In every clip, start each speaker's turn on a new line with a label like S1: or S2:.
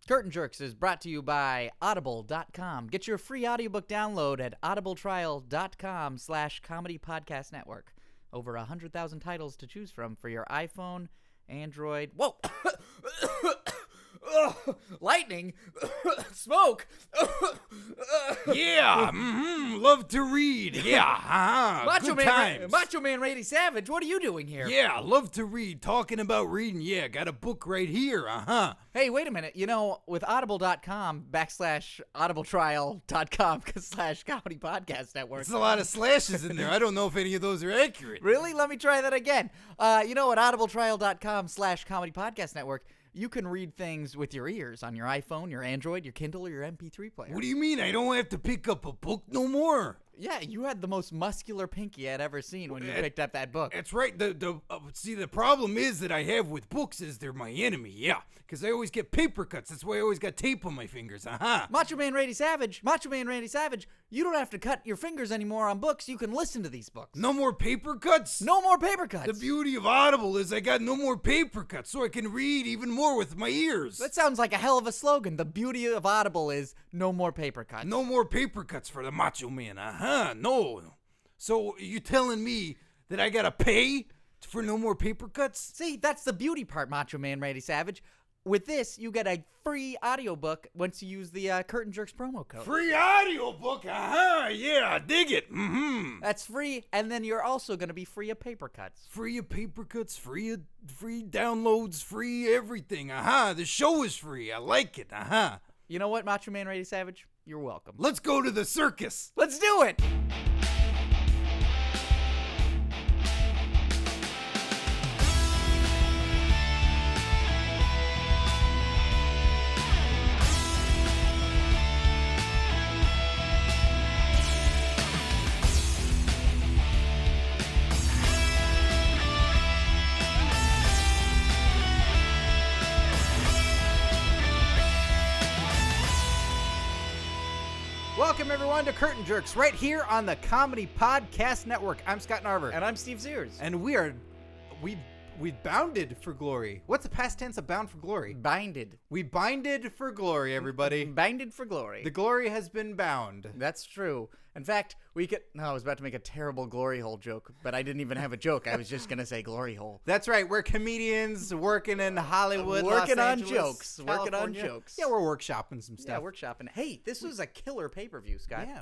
S1: Curtain Jerks is brought to you by Audible.com. Get your free audiobook download at audibletrial.com/comedy podcast network. Over 100,000 titles to choose from for your iPhone, Android. Whoa! Lightning! Smoke!
S2: Yeah, love to read. Yeah,
S1: Macho Man Randy Savage, what are you doing here?
S2: Yeah, love to read. Talking about reading, yeah, got a book right here,
S1: Hey, wait a minute. You know, with audible.com /audibletrial.com/comedy podcast network.
S2: There's a lot of slashes in there. I don't know if any of those are accurate.
S1: Really? Let me try that again. You know, at audibletrial.com/comedy podcast network, you can read things with your ears on your iPhone, your Android, your Kindle, or your MP3 player.
S2: What do you mean? I don't have to pick up a book no more?
S1: Yeah, you had the most muscular pinky I'd ever seen when you picked up that book.
S2: That's right. See, the problem is that I have with books is they're my enemy, yeah. Because I always get paper cuts. That's why I always got tape on my fingers,
S1: Macho Man Randy Savage, you don't have to cut your fingers anymore on books. You can listen to these books.
S2: No more paper cuts?
S1: No more paper cuts.
S2: The beauty of Audible is I got no more paper cuts, so I can read even more with my ears.
S1: That sounds like a hell of a slogan. The beauty of Audible is no more paper cuts.
S2: No more paper cuts for the Macho Man, no. So you telling me that I gotta pay for no more paper cuts?
S1: See, that's the beauty part, Macho Man Randy Savage. With this, you get a free audiobook once you use the Curtain Jerks promo code.
S2: Free audiobook? Yeah, dig it.
S1: That's free, and then you're also going to be free of paper cuts.
S2: Free of paper cuts, free downloads, free everything. The show is free. I like it.
S1: You know what, Macho Man Randy Savage? You're welcome.
S2: Let's go to the circus.
S1: Let's do it.
S3: Welcome, everyone, to Curtain Jerks, right here on the Comedy Podcast Network. I'm Scott Narver.
S1: And I'm Steve Sears.
S3: And we've bounded for glory. What's the past tense of bound for glory?
S1: Binded.
S3: We binded for glory, everybody.
S1: Binded for glory.
S3: The glory has been bound.
S1: That's true. In fact, I was about to make a terrible glory hole joke, but I didn't even have a joke. I was just going to say glory hole.
S3: That's right. We're comedians working in Hollywood,
S1: working
S3: Los
S1: on
S3: Angeles,
S1: jokes.
S3: California.
S1: Working on jokes.
S3: Yeah, we're workshopping some stuff.
S1: Yeah, workshopping. Hey, this was a killer pay-per-view, Scott.
S3: Yeah.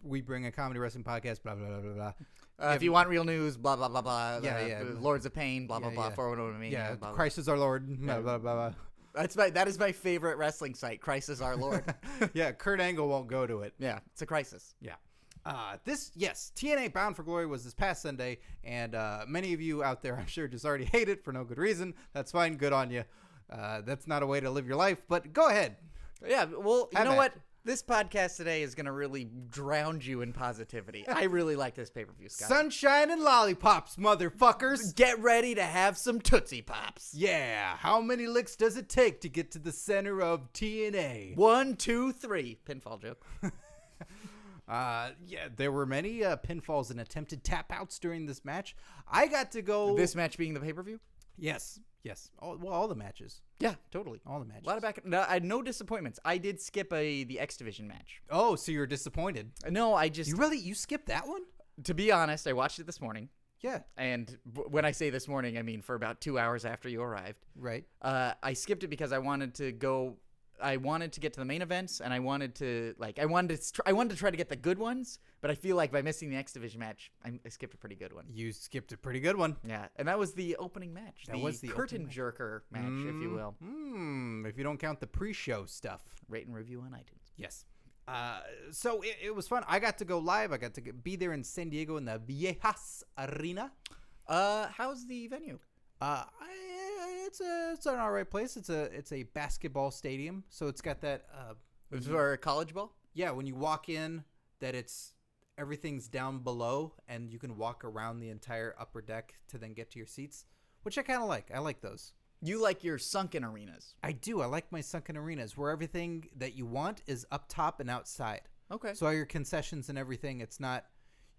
S3: We bring a comedy wrestling podcast, blah, blah, blah, blah, blah.
S1: If you want real news, blah, blah, blah, blah.
S3: Yeah.
S1: Lords of Pain, blah, blah, blah. Forward over me.
S3: Yeah,
S1: blah, blah.
S3: Christ is our Lord, blah, blah, blah, blah.
S1: That is my favorite wrestling site. Christ is our Lord.
S3: Yeah, Kurt Angle won't go to it.
S1: Yeah, it's a crisis.
S3: Yeah. TNA Bound for Glory was this past Sunday, and many of you out there, I'm sure, just already hate it for no good reason. That's fine. Good on you. That's not a way to live your life, but go ahead.
S1: Yeah, well, you know what? This podcast today is going to really drown you in positivity. I really like this pay-per-view, Scott.
S3: Sunshine and lollipops, motherfuckers.
S1: Get ready to have some Tootsie Pops.
S3: Yeah. How many licks does it take to get to the center of TNA?
S1: 1, 2, 3. Pinfall joke.
S3: There were many pinfalls and attempted tap-outs during this match. I got to go...
S1: This match being the pay-per-view?
S3: Yes. All the matches.
S1: Yeah, totally.
S3: All the matches.
S1: A lot of No, I had no disappointments. I did skip the X Division match.
S3: Oh, so you're disappointed?
S1: No, I just...
S3: You skipped that one?
S1: To be honest, I watched it this morning.
S3: Yeah.
S1: And when I say this morning, I mean for about 2 hours after you arrived.
S3: Right.
S1: I skipped it because I wanted to get to the main events, and I wanted to try to get the good ones, but I feel like by missing the X Division match, I skipped a pretty good one.
S3: You skipped a pretty good one.
S1: Yeah, and that was the opening match. That was the curtain jerker match, if you will.
S3: If you don't count the pre-show stuff.
S1: Rate and review on iTunes.
S3: Yes. So it was fun. I got to go live. I got to be there in San Diego in the Viejas Arena.
S1: How's the venue?
S3: It's an all right place. It's a basketball stadium, so it's got that.
S1: Is for college ball?
S3: Yeah, when you walk in, everything's down below, and you can walk around the entire upper deck to then get to your seats, which I kind of like. I like those.
S1: You like your sunken arenas?
S3: I do. I like my sunken arenas where everything that you want is up top and outside.
S1: Okay.
S3: So all your concessions and everything, it's not.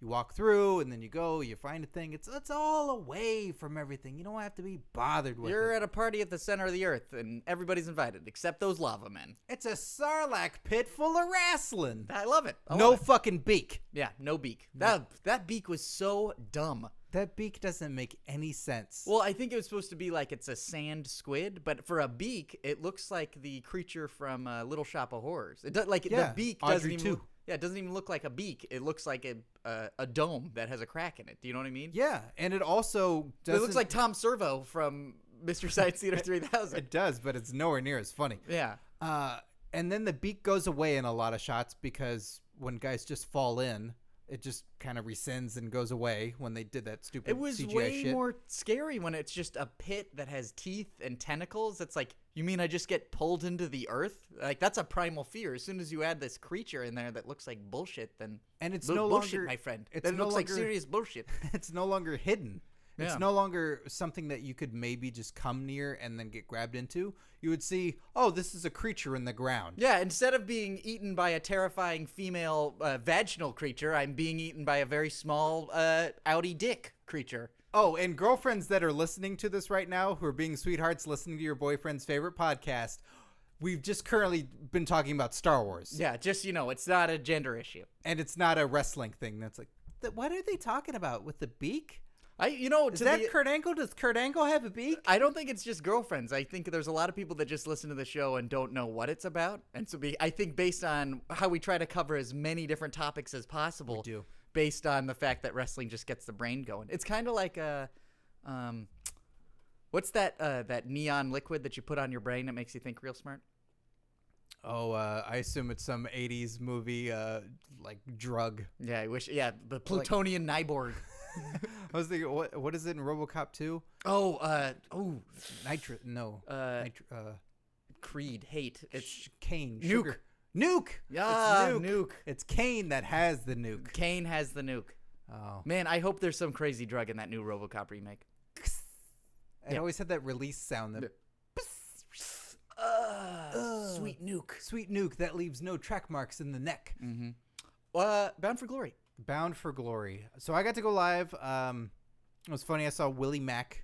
S3: You walk through, and then you go, you find a thing. It's all away from everything. You don't have to be bothered with
S1: You're
S3: it.
S1: at a party at the center of the earth, and everybody's invited except those lava men.
S3: It's a Sarlacc pit full of wrestling.
S1: I love it. I
S3: No
S1: love it.
S3: fucking beak.
S1: Yeah, no beak. That beak was so dumb.
S3: That beak doesn't make any sense.
S1: Well, I think it was supposed to be like it's a sand squid, but for a beak, it looks like the creature from Little Shop of Horrors. It does like
S3: Yeah,
S1: the beak
S3: Audrey
S1: doesn't even.
S3: too.
S1: Yeah, it doesn't even look like a beak. It looks like a dome that has a crack in it. Do you know what I mean?
S3: Yeah, and it also doesn't...
S1: It looks like Tom Servo from Mr. Science Theater 3000.
S3: It does, but it's nowhere near as funny.
S1: Yeah.
S3: And then the beak goes away in a lot of shots because when guys just fall in, it just kind of rescinds and goes away when they did that stupid
S1: It was
S3: CGI
S1: way
S3: shit.
S1: more scary when it's just a pit that has teeth and tentacles. It's like, you mean I just get pulled into the earth? Like, that's a primal fear. As soon as you add this creature in there that looks like bullshit, then
S3: And it's
S1: bullshit,
S3: longer,
S1: my friend.
S3: it's
S1: That
S3: no
S1: looks like
S3: longer-
S1: serious bullshit.
S3: It's no longer hidden. It's
S1: Yeah.
S3: no longer something that you could maybe just come near and then get grabbed into. You would see, oh, this is a creature in the ground.
S1: Yeah, instead of being eaten by a terrifying female vaginal creature, I'm being eaten by a very small outie dick creature.
S3: Oh, and girlfriends that are listening to this right now who are being sweethearts listening to your boyfriend's favorite podcast, we've just currently been talking about Star Wars.
S1: Yeah, just, it's not a gender issue.
S3: And it's not a wrestling thing. That's like, what are they talking about with the beak?
S1: Is
S3: Is that Kurt Angle? Does Kurt Angle have a beak?
S1: I don't think it's just girlfriends. I think there's a lot of people that just listen to the show and don't know what it's about. And so I think based on how we try to cover as many different topics as possible,
S3: We do.
S1: based on the fact that wrestling just gets the brain going. It's kind of like what's that neon liquid that you put on your brain that makes you think real smart?
S3: Oh, I assume it's some 80s movie, like drug.
S1: Yeah, I wish. Yeah, the plutonian Nyborg.
S3: I was thinking, what is it in RoboCop 2?
S1: Creed, hate. It's
S3: Kane.
S1: Nuke.
S3: Sugar. Nuke.
S1: Yeah,
S3: It's
S1: nuke.
S3: It's Kane that has the nuke.
S1: Kane has the nuke.
S3: Oh.
S1: Man, I hope there's some crazy drug in that new RoboCop remake.
S3: It always had that release sound. That
S1: Sweet nuke.
S3: sweet nuke that leaves no track marks in the neck.
S1: Mm-hmm. Bound for Glory.
S3: Bound for Glory. So I got to go live. It was funny. I saw Willie Mack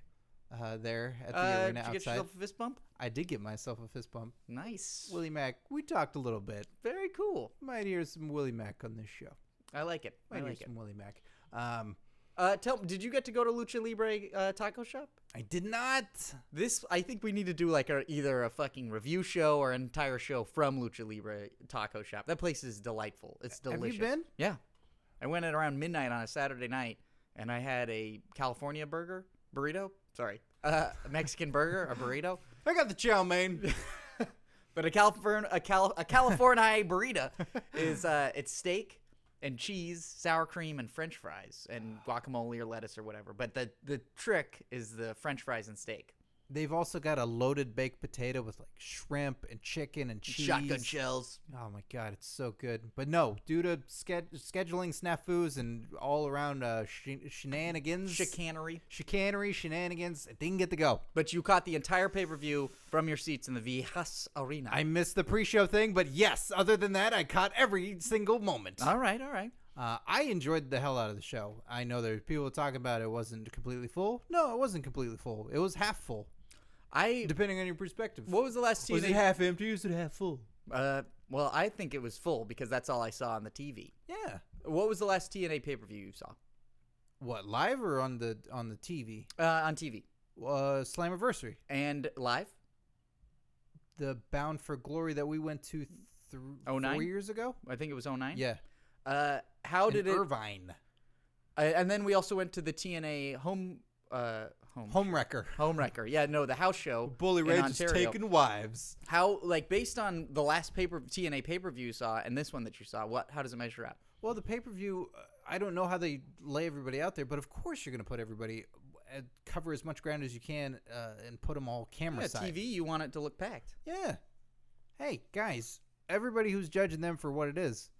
S3: there at the arena
S1: Did you get
S3: outside.
S1: yourself a fist bump?
S3: I did get myself a fist bump.
S1: Nice.
S3: Willie Mack. We talked a little bit.
S1: Very cool.
S3: Might hear some Willie Mack on this show.
S1: I like it.
S3: Might
S1: I
S3: hear
S1: like it.
S3: some Willie Mack.
S1: Did you get to go to Lucha Libre Taco Shop?
S3: I did not.
S1: I think we need to do like either a fucking review show or an entire show from Lucha Libre Taco Shop. That place is delightful. It's delicious.
S3: Have you been?
S1: Yeah. I went at around midnight on a Saturday night, and I had a California burrito. Sorry, a Mexican burger, a burrito.
S3: I got the chow mein.
S1: But a California burrito is it's steak and cheese, sour cream, and French fries, and guacamole or lettuce or whatever. But the trick is the French fries and steak.
S3: They've also got a loaded baked potato with like shrimp and chicken and cheese.
S1: Shotgun shells.
S3: Oh my god, it's so good. But no, due to scheduling snafus and all around shenanigans, chicanery, shenanigans, I didn't get to go.
S1: But you caught the entire pay-per-view from your seats in the Viejas Arena.
S3: I missed the pre-show thing, but yes, other than that, I caught every single moment.
S1: All right.
S3: I enjoyed the hell out of the show. I know there's people talking about it wasn't completely full. No, it wasn't completely full. It was half full. Depending on your perspective.
S1: What was the last TNA?
S3: Was it half empty or was it half full?
S1: Well, I think it was full because that's all I saw on the TV.
S3: Yeah.
S1: What was the last TNA pay-per-view you saw?
S3: What, live or on the TV?
S1: On TV.
S3: Slammiversary.
S1: And live?
S3: The Bound for Glory that we went to
S1: 09?
S3: 4 years ago?
S1: I think it was 09.
S3: Yeah.
S1: How did it?
S3: Irvine.
S1: And then we also went to the TNA Home
S3: Wrecker.
S1: Yeah, no, the house show.
S3: Bully
S1: in
S3: Rage is
S1: Ontario.
S3: taking wives.
S1: How, based on the last TNA pay-per-view you saw and this one that you saw, how does it measure out?
S3: Well, the pay-per-view, I don't know how they lay everybody out there, but of course you're going to put everybody, cover as much ground as you can, and put them all camera side.
S1: TV, you want it to look packed.
S3: Yeah. Hey, guys, everybody who's judging them for what it is,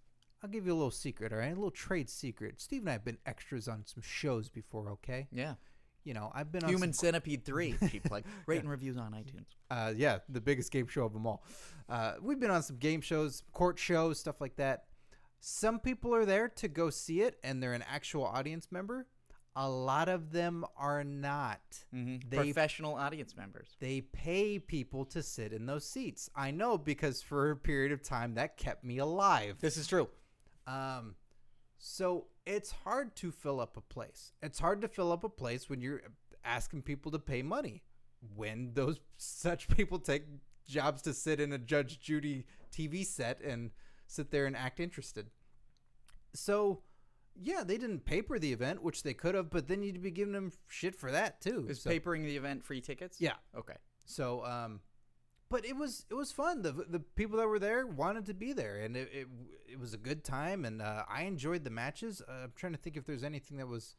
S3: I'll give you a little secret, all right? A little trade secret. Steve and I have been extras on some shows before, okay?
S1: Yeah.
S3: You know, I've been on
S1: Human Centipede 3, cheap plug. Rate and reviews on iTunes.
S3: Yeah, the biggest game show of them all. We've been on some game shows, court shows, stuff like that. Some people are there to go see it, and they're an actual audience member. A lot of them are not.
S1: Professional audience members.
S3: They pay people to sit in those seats. I know, because for a period of time that kept me alive.
S1: This is true.
S3: So it's hard to fill up a place. It's hard to fill up a place when you're asking people to pay money. When those such people take jobs to sit in a Judge Judy TV set and sit there and act interested. So, yeah, they didn't paper the event, which they could have, but then you'd be giving them shit for that too.
S1: Is papering the event free tickets?
S3: Yeah.
S1: Okay.
S3: So, but it was fun. The people that were there wanted to be there, and it was a good time, and I enjoyed the matches. I'm trying to think if there's anything that was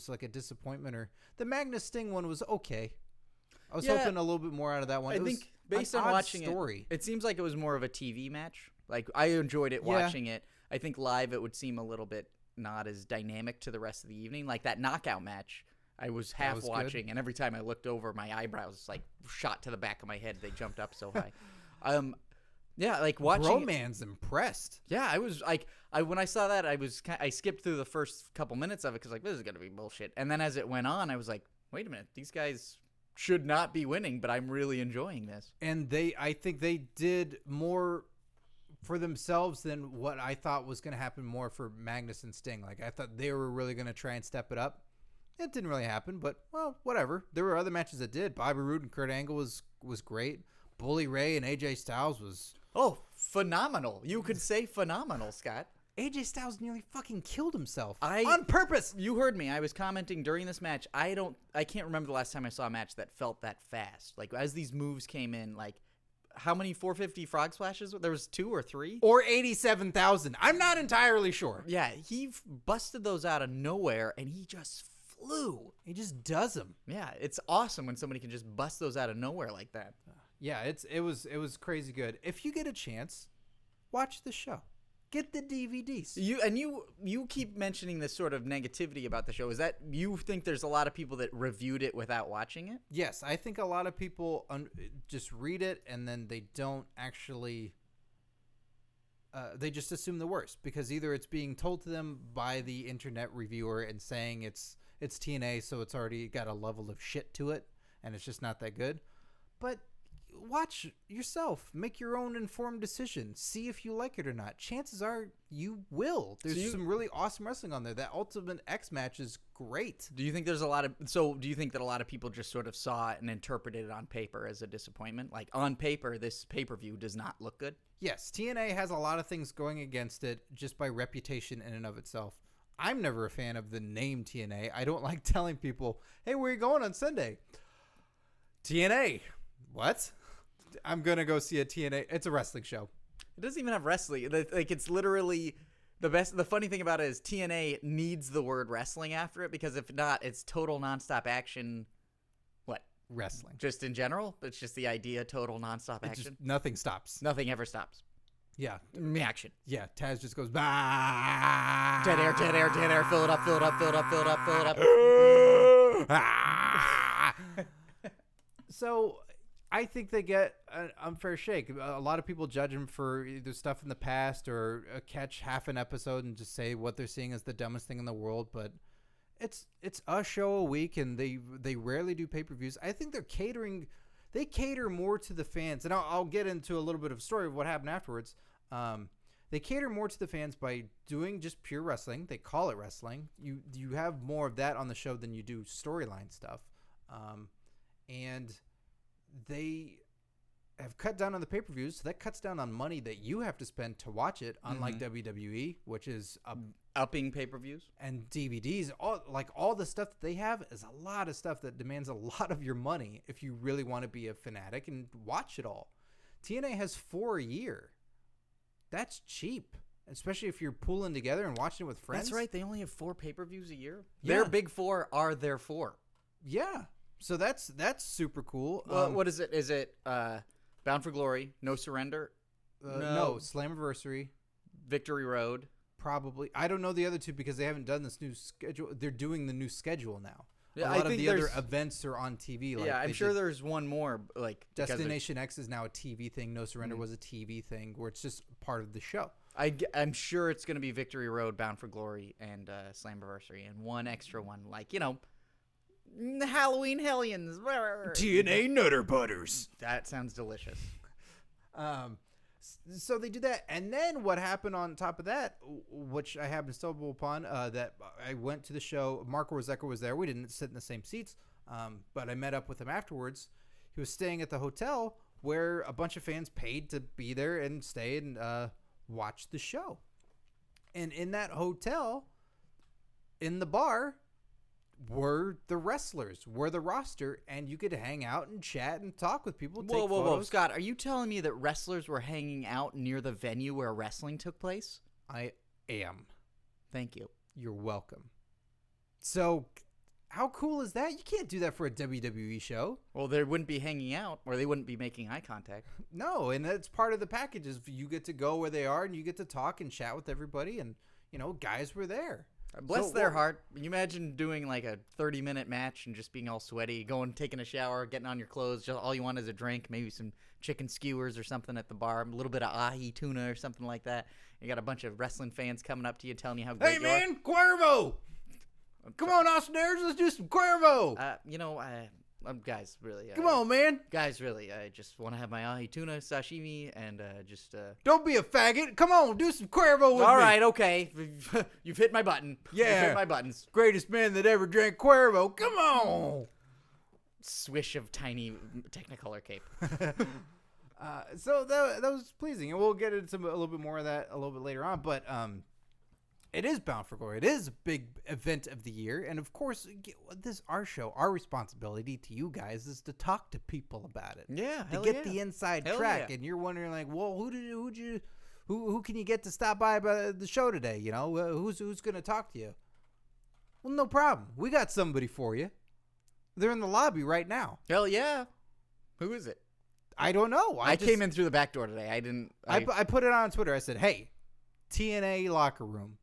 S3: like a disappointment, or the Magnus Sting one was okay. I was hoping a little bit more out of that one.
S1: I think based on watching it seems like it was more of a TV match. Like, I enjoyed it watching it. I think live it would seem a little bit not as dynamic to the rest of the evening. Like that knockout match, I was half watching, and every time I looked over, my eyebrows like shot to the back of my head. They jumped up so high. Yeah, like watching.
S3: Broman's impressed.
S1: Yeah, I was like, when I saw that, I skipped through the first couple minutes of it because like, this is gonna be bullshit. And then as it went on, I was like, wait a minute, these guys should not be winning, but I'm really enjoying this.
S3: And I think they did more for themselves than what I thought was going to happen more for Magnus and Sting. Like, I thought they were really going to try and step it up. It didn't really happen, but, well, whatever. There were other matches that did. Bobby Roode and Kurt Angle was great. Bully Ray and AJ Styles was...
S1: Oh, phenomenal. You could say phenomenal, Scott.
S3: AJ Styles nearly fucking killed himself on purpose.
S1: You heard me. I was commenting during this match. I can't remember the last time I saw a match that felt that fast. Like, as these moves came in, like, how many 450 frog splashes? There was 2 or 3?
S3: Or 87,000. I'm not entirely sure.
S1: Yeah, he busted those out of nowhere, and he just flew.
S3: He just does them.
S1: Yeah, it's awesome when somebody can just bust those out of nowhere like that.
S3: Yeah, it was crazy good. If you get a chance, watch the show. Get the DVDs.
S1: You keep mentioning this sort of negativity about the show. Is that you think there's a lot of people that reviewed it without watching it?
S3: Yes, I think a lot of people just read it and then they don't actually. They just assume the worst because either it's being told to them by the internet reviewer and saying it's TNA, so it's already got a level of shit to it, and it's just not that good. But watch yourself. Make your own informed decision. See if you like it or not. Chances are you will. There's some really awesome wrestling on there. That Ultimate X match is great.
S1: Do you think that a lot of people just sort of saw it and interpreted it on paper as a disappointment? Like, on paper, this pay-per-view does not look good?
S3: Yes, TNA has a lot of things going against it just by reputation in and of itself. I'm never a fan of the name TNA. I don't like telling people, hey, where are you going on Sunday? TNA. What? I'm going to go see a TNA. It's a wrestling show.
S1: It doesn't even have wrestling. Like, it's literally the best. The funny thing about it is TNA needs the word wrestling after it because if not, it's total nonstop action. What?
S3: Wrestling.
S1: Just in general? It's just the idea, total nonstop action?
S3: Nothing stops.
S1: Nothing ever stops.
S3: Yeah.
S1: Action.
S3: Yeah. Taz just goes, bah!
S1: Dead air, dead air, dead air. Fill it up, fill it up, fill it up, fill it up, fill it up.
S3: So I think they get an unfair shake. A lot of people judge them for either stuff in the past or catch half an episode and just say what they're seeing is the dumbest thing in the world. But it's a show a week, and they rarely do pay-per-views. I think they cater more to the fans. And I'll get into a little bit of a story of what happened afterwards. They cater more to the fans by doing just pure wrestling. They call it wrestling. You have more of that on the show than you do storyline stuff. And they have cut down on the pay-per-views, so that cuts down on money that you have to spend to watch it, unlike WWE, which is
S1: upping pay-per-views
S3: and DVDs. All the stuff that they have is a lot of stuff that demands a lot of your money if you really want to be a fanatic and watch it all. TNA has 4 a year. That's cheap, especially if you're pooling together and watching it with friends.
S1: That's right. They only have 4 pay-per-views a year.
S3: Yeah.
S1: Their big 4 are their 4.
S3: Yeah. So that's super cool.
S1: Well, what is it? Is it Bound for Glory, No Surrender?
S3: No, Slammiversary.
S1: Victory Road.
S3: Probably. I don't know the other two because they haven't done this new schedule. They're doing the new schedule now.
S1: Yeah,
S3: a
S1: I
S3: lot of
S1: think
S3: the other
S1: there's-
S3: events are on TV. Like
S1: yeah, I'm
S3: they
S1: sure
S3: did-
S1: there's one more like because of-
S3: Destination X is now a TV thing. No Surrender was a TV thing where it's just part of the show.
S1: I'm sure it's going to be Victory Road, Bound for Glory, and Slammiversary, and one extra one, like, Halloween Hellions.
S3: TNA Nutter Butters.
S1: That sounds delicious.
S3: So they do that, and then what happened on top of that, which I happened to stumble upon, that I went to the show. Marco Rosecco was there. We didn't sit in the same seats, but I met up with him afterwards. He was staying at the hotel where a bunch of fans paid to be there and stay and watch the show. And in that hotel, in the bar, were the wrestlers, were the roster, and you could hang out and chat and talk with people.
S1: Whoa,
S3: take
S1: whoa,
S3: photos.
S1: Scott, are you telling me that wrestlers were hanging out near the venue where wrestling took place?
S3: I am.
S1: Thank you.
S3: You're welcome. So, how cool is that? You can't do that for a WWE show.
S1: Well, they wouldn't be hanging out, or they wouldn't be making eye contact.
S3: No, and that's part of the package is you get to go where they are and you get to talk and chat with everybody, and guys were there.
S1: Bless
S3: So
S1: their
S3: what-
S1: heart. Can you imagine doing like a 30-minute match and just being all sweaty, taking a shower, getting on your clothes, just all you want is a drink, maybe some chicken skewers or something at the bar, a little bit of ahi tuna or something like that. You got a bunch of wrestling fans coming up to you telling you how great
S3: Hey
S1: you are.
S3: man, Cuervo! Come on, Austin Ayers, let's do some Cuervo!
S1: Guys, really.
S3: Come on, man!
S1: Guys, really. I just want to have my ahi tuna sashimi and just.
S3: Don't be a faggot! Come on, do some Cuervo with me!
S1: All right, okay. You've hit my button.
S3: Yeah.
S1: You've hit my buttons.
S3: Greatest man that ever drank Cuervo, come on!
S1: Swish of tiny Technicolor cape.
S3: So that was pleasing, and we'll get into a little bit more of that a little bit later on. But it is Bound for Glory. It is a big event of the year, and of course, this our show. Our responsibility to you guys is to talk to people about it.
S1: Yeah,
S3: to get the inside
S1: Hell
S3: track.
S1: yeah.
S3: And you're wondering, like, well, who can you get to stop by the show today? Who's going to talk to you? Well, no problem. We got somebody for you. They're in the lobby right now.
S1: Hell yeah. Who is it?
S3: I don't know.
S1: I came in through the back door today. I didn't.
S3: I put it on Twitter. I said, hey, TNA locker room.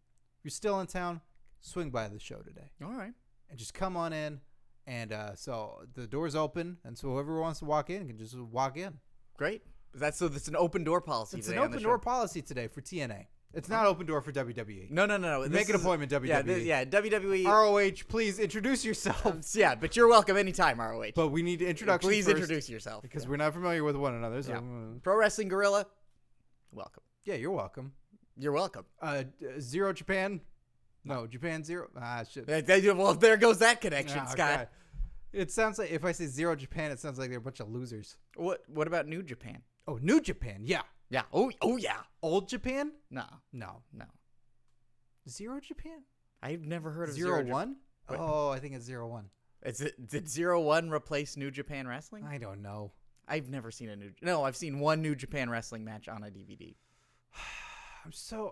S3: You're still in town, swing by the show today.
S1: All right.
S3: And just come on in. And so the door's open, and so whoever wants to walk in can just walk in.
S1: Great. That's an open door policy.
S3: It's
S1: today
S3: an
S1: on the
S3: open door
S1: show.
S3: policy today for TNA. It's not open door for WWE.
S1: No.
S3: Make an appointment, WWE.
S1: Yeah, WWE.
S3: ROH, please introduce yourself.
S1: Yeah, but you're welcome anytime, ROH.
S3: But we need introductions
S1: Please
S3: first,
S1: introduce yourself.
S3: because we're not familiar with one another. So
S1: Pro Wrestling Gorilla, welcome.
S3: yeah, you're welcome.
S1: You're welcome.
S3: Zero Japan. No, Japan Zero. Shit.
S1: Well, there goes that connection,
S3: Oh,
S1: Scott.
S3: God. It sounds like if I say Zero Japan, it sounds like they're a bunch of losers.
S1: What about New Japan?
S3: Oh, New Japan. Yeah.
S1: Yeah. Oh yeah.
S3: Old Japan?
S1: No.
S3: No. Zero Japan?
S1: I've never heard of
S3: Zero
S1: Japan.
S3: One?
S1: Wait.
S3: Oh, I think it's 01.
S1: Did 01 replace New Japan Wrestling?
S3: I don't know.
S1: I've never seen I've seen one New Japan Wrestling match on a DVD.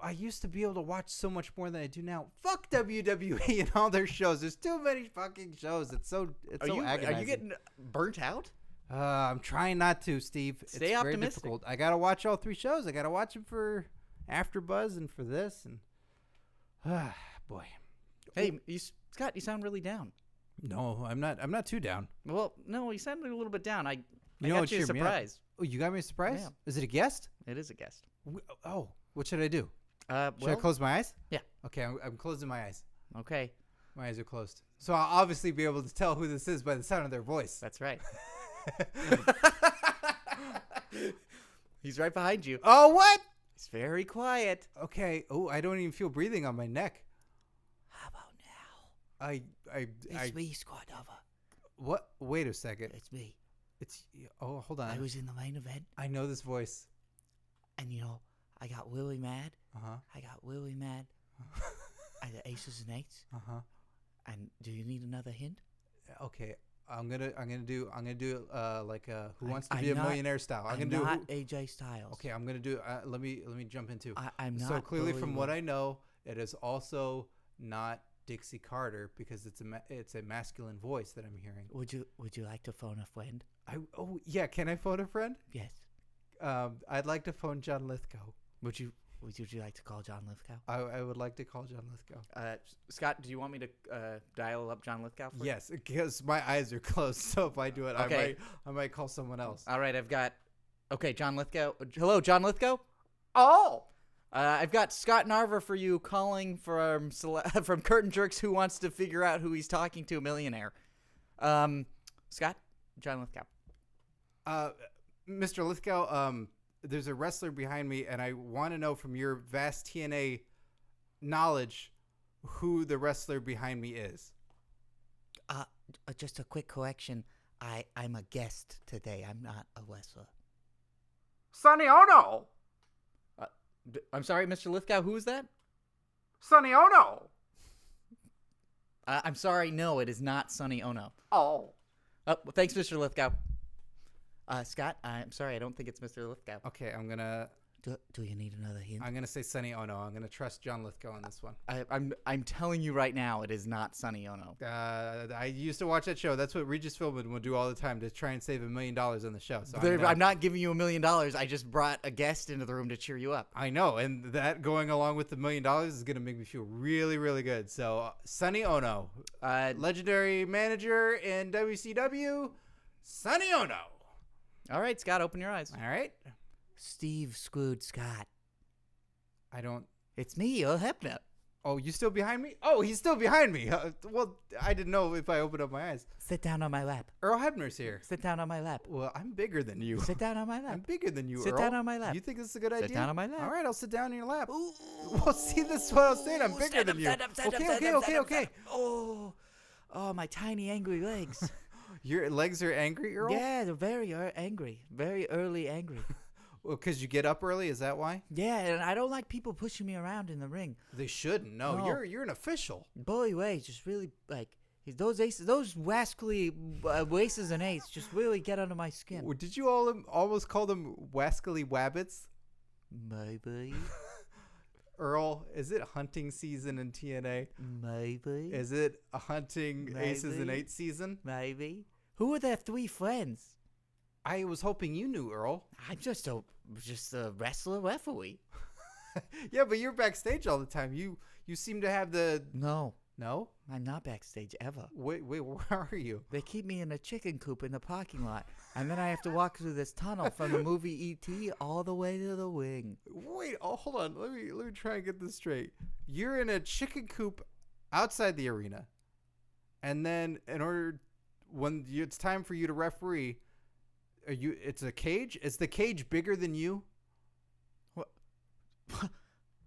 S3: I used to be able to watch so much more than I do now. Fuck WWE and all their shows. There's too many fucking shows. It's so agonizing.
S1: Are you getting burnt out?
S3: I'm trying not to, Steve.
S1: Stay
S3: it's
S1: optimistic.
S3: Very difficult. I gotta watch all 3 shows. I gotta watch them for AfterBuzz and for this and boy.
S1: Hey, Scott, you sound really down.
S3: No, I'm not. I'm not too down.
S1: Well, no, you sounded a little bit down. I
S3: know
S1: got
S3: what
S1: you a
S3: cheered me up?
S1: surprise.
S3: Oh, you got me a surprise?
S1: Yeah.
S3: Is it a guest?
S1: It is a guest.
S3: Oh, what should I do? Should I
S1: Well,
S3: close my eyes?
S1: yeah.
S3: Okay, I'm closing my eyes.
S1: Okay,
S3: My eyes are closed. So I'll obviously be able to tell who this is by the sound of their voice.
S1: that's right. He's right behind you.
S3: Oh, what?
S1: He's very quiet.
S3: Okay. Oh, I don't even feel breathing on my neck.
S1: How about now?
S3: I
S1: me, Scott Dover.
S3: what? Wait a second.
S1: It's me.
S3: It's oh, hold on.
S1: I was in the main event,
S3: I know this voice.
S1: and I got Willie mad.
S3: Uh-huh.
S1: I got Willie mad. And the aces and eights.
S3: Uh-huh.
S1: And do you need another hint?
S3: Okay. I'm gonna do like Who
S1: I'm-
S3: Wants to
S1: I'm
S3: Be a
S1: not-
S3: Millionaire style. I'm
S1: I'm
S3: gonna do
S1: not AJ Styles.
S3: Okay, I'm gonna do let me jump into.
S1: I'm not.
S3: So clearly
S1: Bully
S3: from
S1: Ray.
S3: what I know, it is also not Dixie Carter because it's a masculine voice that I'm hearing.
S1: Would you like to phone a friend?
S3: Yeah, can I phone a friend?
S1: Yes.
S3: I'd like to phone John Lithgow.
S1: Would you Would you like to call John Lithgow?
S3: I would like to call John Lithgow.
S1: Scott, do you want me to dial up John Lithgow for you?
S3: Yes, because my eyes are closed. So if I do it,
S1: Okay.
S3: I might call someone else.
S1: All right, I've got. Okay, John Lithgow. Hello, John Lithgow. Oh. I've got Scott Narver for you calling from from Curtain Jerks, who wants to figure out who he's talking to, a millionaire. Scott, John Lithgow.
S3: Mr. Lithgow, there's a wrestler behind me, and I want to know from your vast TNA knowledge who the wrestler behind me is.
S1: Just a quick correction. I'm a guest today. I'm not a wrestler.
S4: Sonny Ono!
S1: I'm sorry, Mr. Lithgow. Who is that?
S4: Sonny Ono!
S1: I'm sorry. No, it is not Sonny Ono.
S4: Oh.
S1: Well, thanks, Mr. Lithgow. Scott, I'm sorry. I don't think it's Mr. Lithgow.
S3: Okay, I'm gonna
S1: Do you need another hint?
S3: say Sonny Ono. I'm gonna trust John Lithgow on this one.
S1: I'm telling you right now, it is not Sonny Ono.
S3: I used to watch that show. That's what Regis Philbin would do all the time to try and save $1 million on the show. So
S1: I'm not giving you $1 million. I just brought a guest into the room to cheer you up.
S3: I know, and that going along with the $1 million is gonna make me feel really, really good. So Sonny Ono, legendary manager in WCW, Sonny Ono.
S1: All right, Scott, open your eyes.
S3: All right.
S1: Steve screwed Scott.
S3: I don't.
S1: It's me, Earl Hebner.
S3: Oh, you still behind me? Oh, he's still behind me. Well, I didn't know if I opened up my eyes.
S1: Sit down on my lap.
S3: Earl Hebner's here.
S1: Sit down on my lap.
S3: Well, I'm bigger than you.
S1: Sit down on my lap.
S3: I'm bigger than you,
S1: Sit
S3: Earl.
S1: down on my lap.
S3: You think this is a good idea?
S1: Sit down on my lap.
S3: All right, I'll sit down in your lap.
S1: Ooh.
S3: Well, see, this is what I was saying. I'm bigger
S1: Stand
S3: than
S1: up,
S3: you.
S1: stand up, stand up,
S3: Okay,
S1: stand
S3: okay,
S1: up,
S3: okay,
S1: stand up,
S3: okay.
S1: stand up. Oh, my tiny angry legs.
S3: Your legs are angry, Earl?
S1: Yeah, they're very angry. Very early angry.
S3: Well, because you get up early, is that why?
S1: Yeah, and I don't like people pushing me around in the ring.
S3: They shouldn't. No,
S1: No.
S3: you're an official.
S1: Bully Ray just really like those aces, those wascally aces and eights just really get under my skin.
S3: Or did you almost call them wascally wabbits?
S1: Maybe,
S3: Earl, is it hunting season in TNA?
S1: maybe,
S3: Is it a hunting aces and
S1: Maybe.
S3: eights season?
S1: maybe. Who are their three friends?
S3: I was hoping you knew, Earl.
S1: I'm just a wrestler referee.
S3: Yeah, but you're backstage all the time. You seem to have the
S1: No,
S3: I'm
S1: I'm not backstage ever.
S3: Wait, where are you?
S1: They keep me in a chicken coop in the parking lot, and then I have to walk through this tunnel from the movie E.T. all the way to the wing.
S3: Wait, hold on. Let me try and get this straight. You're in a chicken coop outside the arena, and then when it's time for you to referee, it's a cage? Is the cage bigger than you?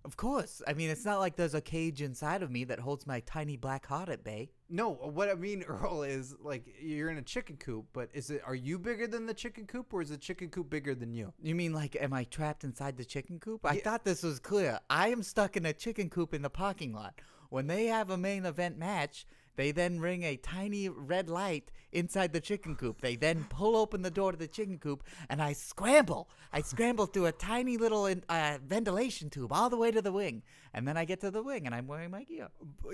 S1: Of course. I mean, it's not like there's a cage inside of me that holds my tiny black heart at bay.
S3: No, what I mean, Earl, is like you're in a chicken coop, but are you bigger than the chicken coop, or is the chicken coop bigger than you?
S1: You mean like, am I trapped inside the chicken coop? I
S3: Yeah.
S1: thought this was clear. I am stuck in a chicken coop in the parking lot. When they have a main event match, they then ring a tiny red light inside the chicken coop. They then pull open the door to the chicken coop, and I scramble. I scramble through a tiny little ventilation tube all the way to the wing. And then I get to the wing, and I'm wearing my gear.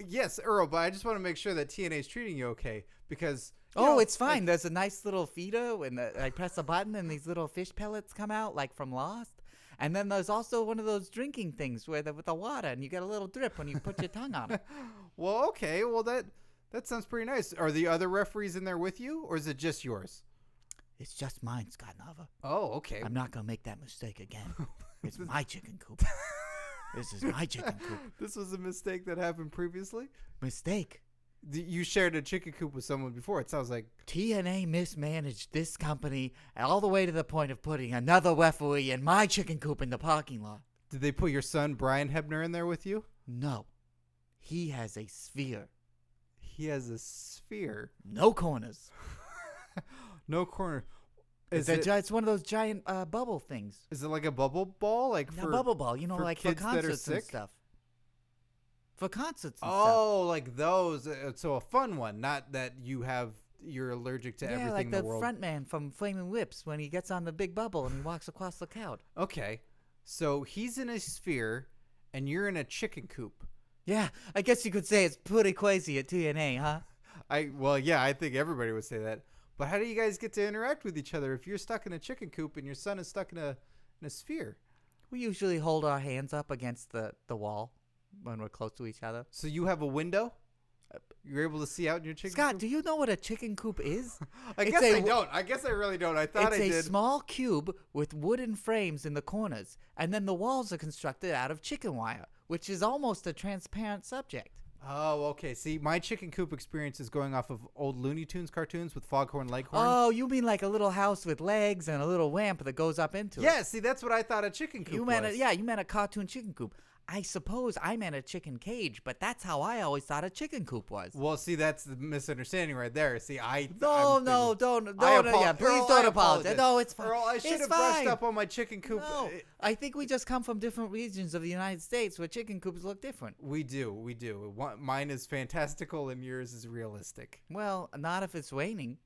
S3: Yes, Earl, but I just want to make sure that TNA is treating you okay, because
S1: It's fine. There's a nice little feeder, and I press a button, and these little fish pellets come out, like from Lost. And then there's also one of those drinking things with the water, and you get a little drip when you put your tongue on it.
S3: Well, okay, well that sounds pretty nice. Are the other referees in there with you, or is it just yours?
S1: It's just mine, Scott Narver.
S3: Oh, okay.
S1: I'm not going to make that mistake again. It's my chicken coop. This is my chicken coop.
S3: This was a mistake that happened previously?
S1: Mistake.
S3: You shared a chicken coop with someone before. It sounds like
S1: TNA mismanaged this company all the way to the point of putting another referee in my chicken coop in the parking lot.
S3: Did they put your son Brian Hebner in there with you?
S1: No. He has a sphere.
S3: He has a sphere.
S1: No corners.
S3: No corner.
S1: It's one of those giant bubble things.
S3: Is it like a bubble ball? Like
S1: A bubble ball, for
S3: kids that are
S1: concerts and
S3: sick?
S1: stuff. For concerts and stuff.
S3: Oh, like those. So a fun one, not that you're allergic to everything
S1: like
S3: in
S1: the
S3: the world.
S1: front man from Flaming Lips when he gets on the big bubble and he walks across the crowd.
S3: Okay. So he's in a sphere and you're in a chicken coop.
S1: Yeah, I guess you could say it's pretty crazy at TNA, huh?
S3: I think everybody would say that. But how do you guys get to interact with each other if you're stuck in a chicken coop and your son is stuck in a sphere?
S1: We usually hold our hands up against the wall when we're close to each other.
S3: So you have a window? You're able to see out in your chicken
S1: Scott,
S3: coop?
S1: do you know what a chicken coop is?
S3: I
S1: It's
S3: guess
S1: a
S3: I don't. I guess I really don't. I thought I
S1: It's a
S3: did.
S1: small cube with wooden frames in the corners, and then the walls are constructed out of chicken wire, which is almost a transparent subject.
S3: Oh, okay. See, my chicken coop experience is going off of old Looney Tunes cartoons with Foghorn Leghorn.
S1: Oh, you mean like a little house with legs and a little ramp that goes up into it?
S3: Yeah, see, that's what I thought a chicken coop
S1: You meant
S3: was.
S1: you meant a cartoon chicken coop. I suppose I meant a chicken cage, but that's how I always thought a chicken coop was.
S3: Well, see, that's the misunderstanding right there. See,
S1: No,
S3: I'm
S1: no,
S3: thinking-
S1: don't.
S3: I
S1: Yeah, please
S3: Earl,
S1: don't
S3: I
S1: apologize. No, it's fine.
S3: Earl, I should
S1: It's
S3: have brushed
S1: fine.
S3: up on my chicken coop.
S1: No, I think we just come from different regions of the United States where chicken coops look different.
S3: We do. Mine is fantastical and yours is realistic.
S1: Well, not if it's raining.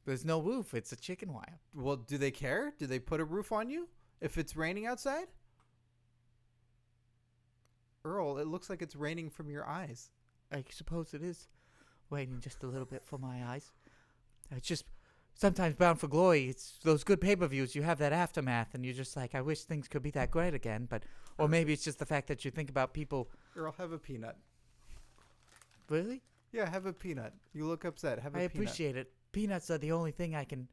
S1: There's no roof. It's a chicken wire.
S3: Well, do they care? Do they put a roof on you if it's raining outside? Earl, it looks like it's raining from your eyes.
S1: I suppose it is raining just a little bit for my eyes. It's just sometimes Bound for Glory. It's those good pay-per-views. You have that aftermath, and you're just like, I wish things could be that great again. But or maybe it's just the fact that you think about people.
S3: Earl, have a peanut.
S1: Really?
S3: Yeah, have a peanut. You look upset. Have a
S1: I
S3: peanut.
S1: appreciate it. Peanuts are the only thing I can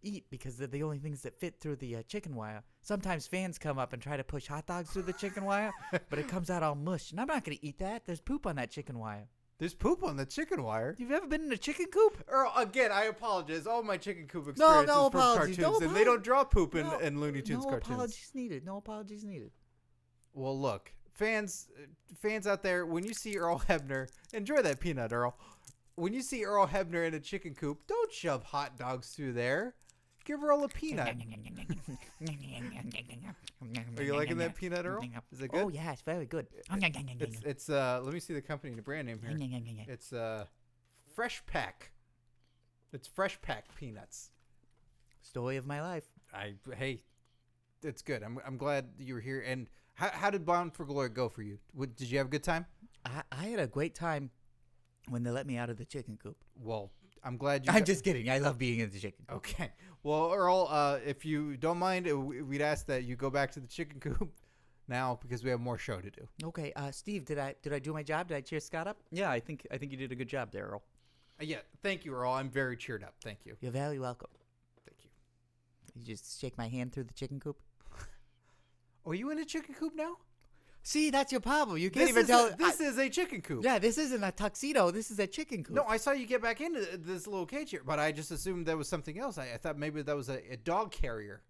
S1: eat because they're the only things that fit through the chicken wire. Sometimes fans come up and try to push hot dogs through the chicken wire, but it comes out all mush, and I'm not going to eat that. There's poop on that chicken wire.
S3: There's poop on the chicken wire.
S1: You've ever been in a chicken coop?
S3: Earl, again, I apologize. All my chicken coop experience
S1: no
S3: is from
S1: apologies.
S3: cartoons,
S1: No
S3: and they don't draw poop
S1: No,
S3: in Looney Tunes
S1: no
S3: cartoons.
S1: apologies needed. No apologies needed.
S3: Well, look, fans out there, when you see Earl Hebner, enjoy that peanut, Earl. When you see Earl Hebner in a chicken coop, don't shove hot dogs through there. Give Earl a peanut. Are you liking that peanut, Earl? Is it good?
S1: Oh yeah, it's very good.
S3: It's let me see the company and the brand name here. It's Fresh Pack. It's Fresh Pack peanuts.
S1: Story of my life.
S3: Hey, it's good. I'm glad you were here. And how did Bound for Glory go for you? Did you have a good time?
S1: I had a great time when they let me out of the chicken coop.
S3: Well, I'm glad you.
S1: I'm just kidding. I love being in the chicken coop.
S3: Okay. Well, Earl, if you don't mind, we'd ask that you go back to the chicken coop now because we have more show to do.
S1: Okay, Steve, did I do my job? Did I cheer Scott up?
S2: Yeah, I think you did a good job there, Earl.
S3: Yeah. Thank you, Earl. I'm very cheered up. Thank you.
S1: You're very welcome.
S3: Thank you.
S1: You just shake my hand through the chicken coop.
S3: Are you in a chicken coop now?
S1: See, that's your problem. You can't even tell.
S3: This is a chicken coop.
S1: Yeah, this isn't a tuxedo. This is a chicken coop.
S3: No, I saw you get back into this little cage here, but I just assumed that was something else. I thought maybe that was a dog carrier.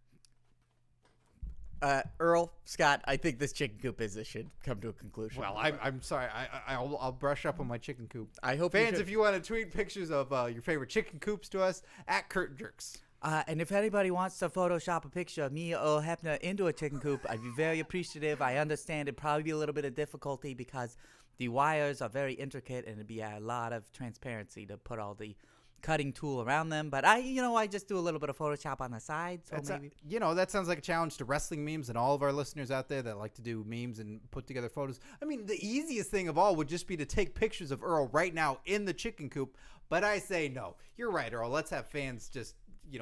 S1: Earl, Scott, I think this chicken coop business should come to a conclusion.
S3: Well, I'm sorry. I'll brush up on my chicken coop.
S1: I hope
S3: Fans, if you want to tweet pictures of your favorite chicken coops to us, at Kurt Jerks.
S1: And if anybody wants to Photoshop a picture of me, Earl Hebner, into a chicken coop, I'd be very appreciative. I understand it'd probably be a little bit of difficulty because the wires are very intricate and it'd be a lot of transparency to put all the cutting tool around them. But I just do a little bit of Photoshop on the side. So maybe.
S3: That sounds like a challenge to wrestling memes and all of our listeners out there that like to do memes and put together photos. I mean, the easiest thing of all would just be to take pictures of Earl right now in the chicken coop. But I say no. You're right, Earl. Let's have fans just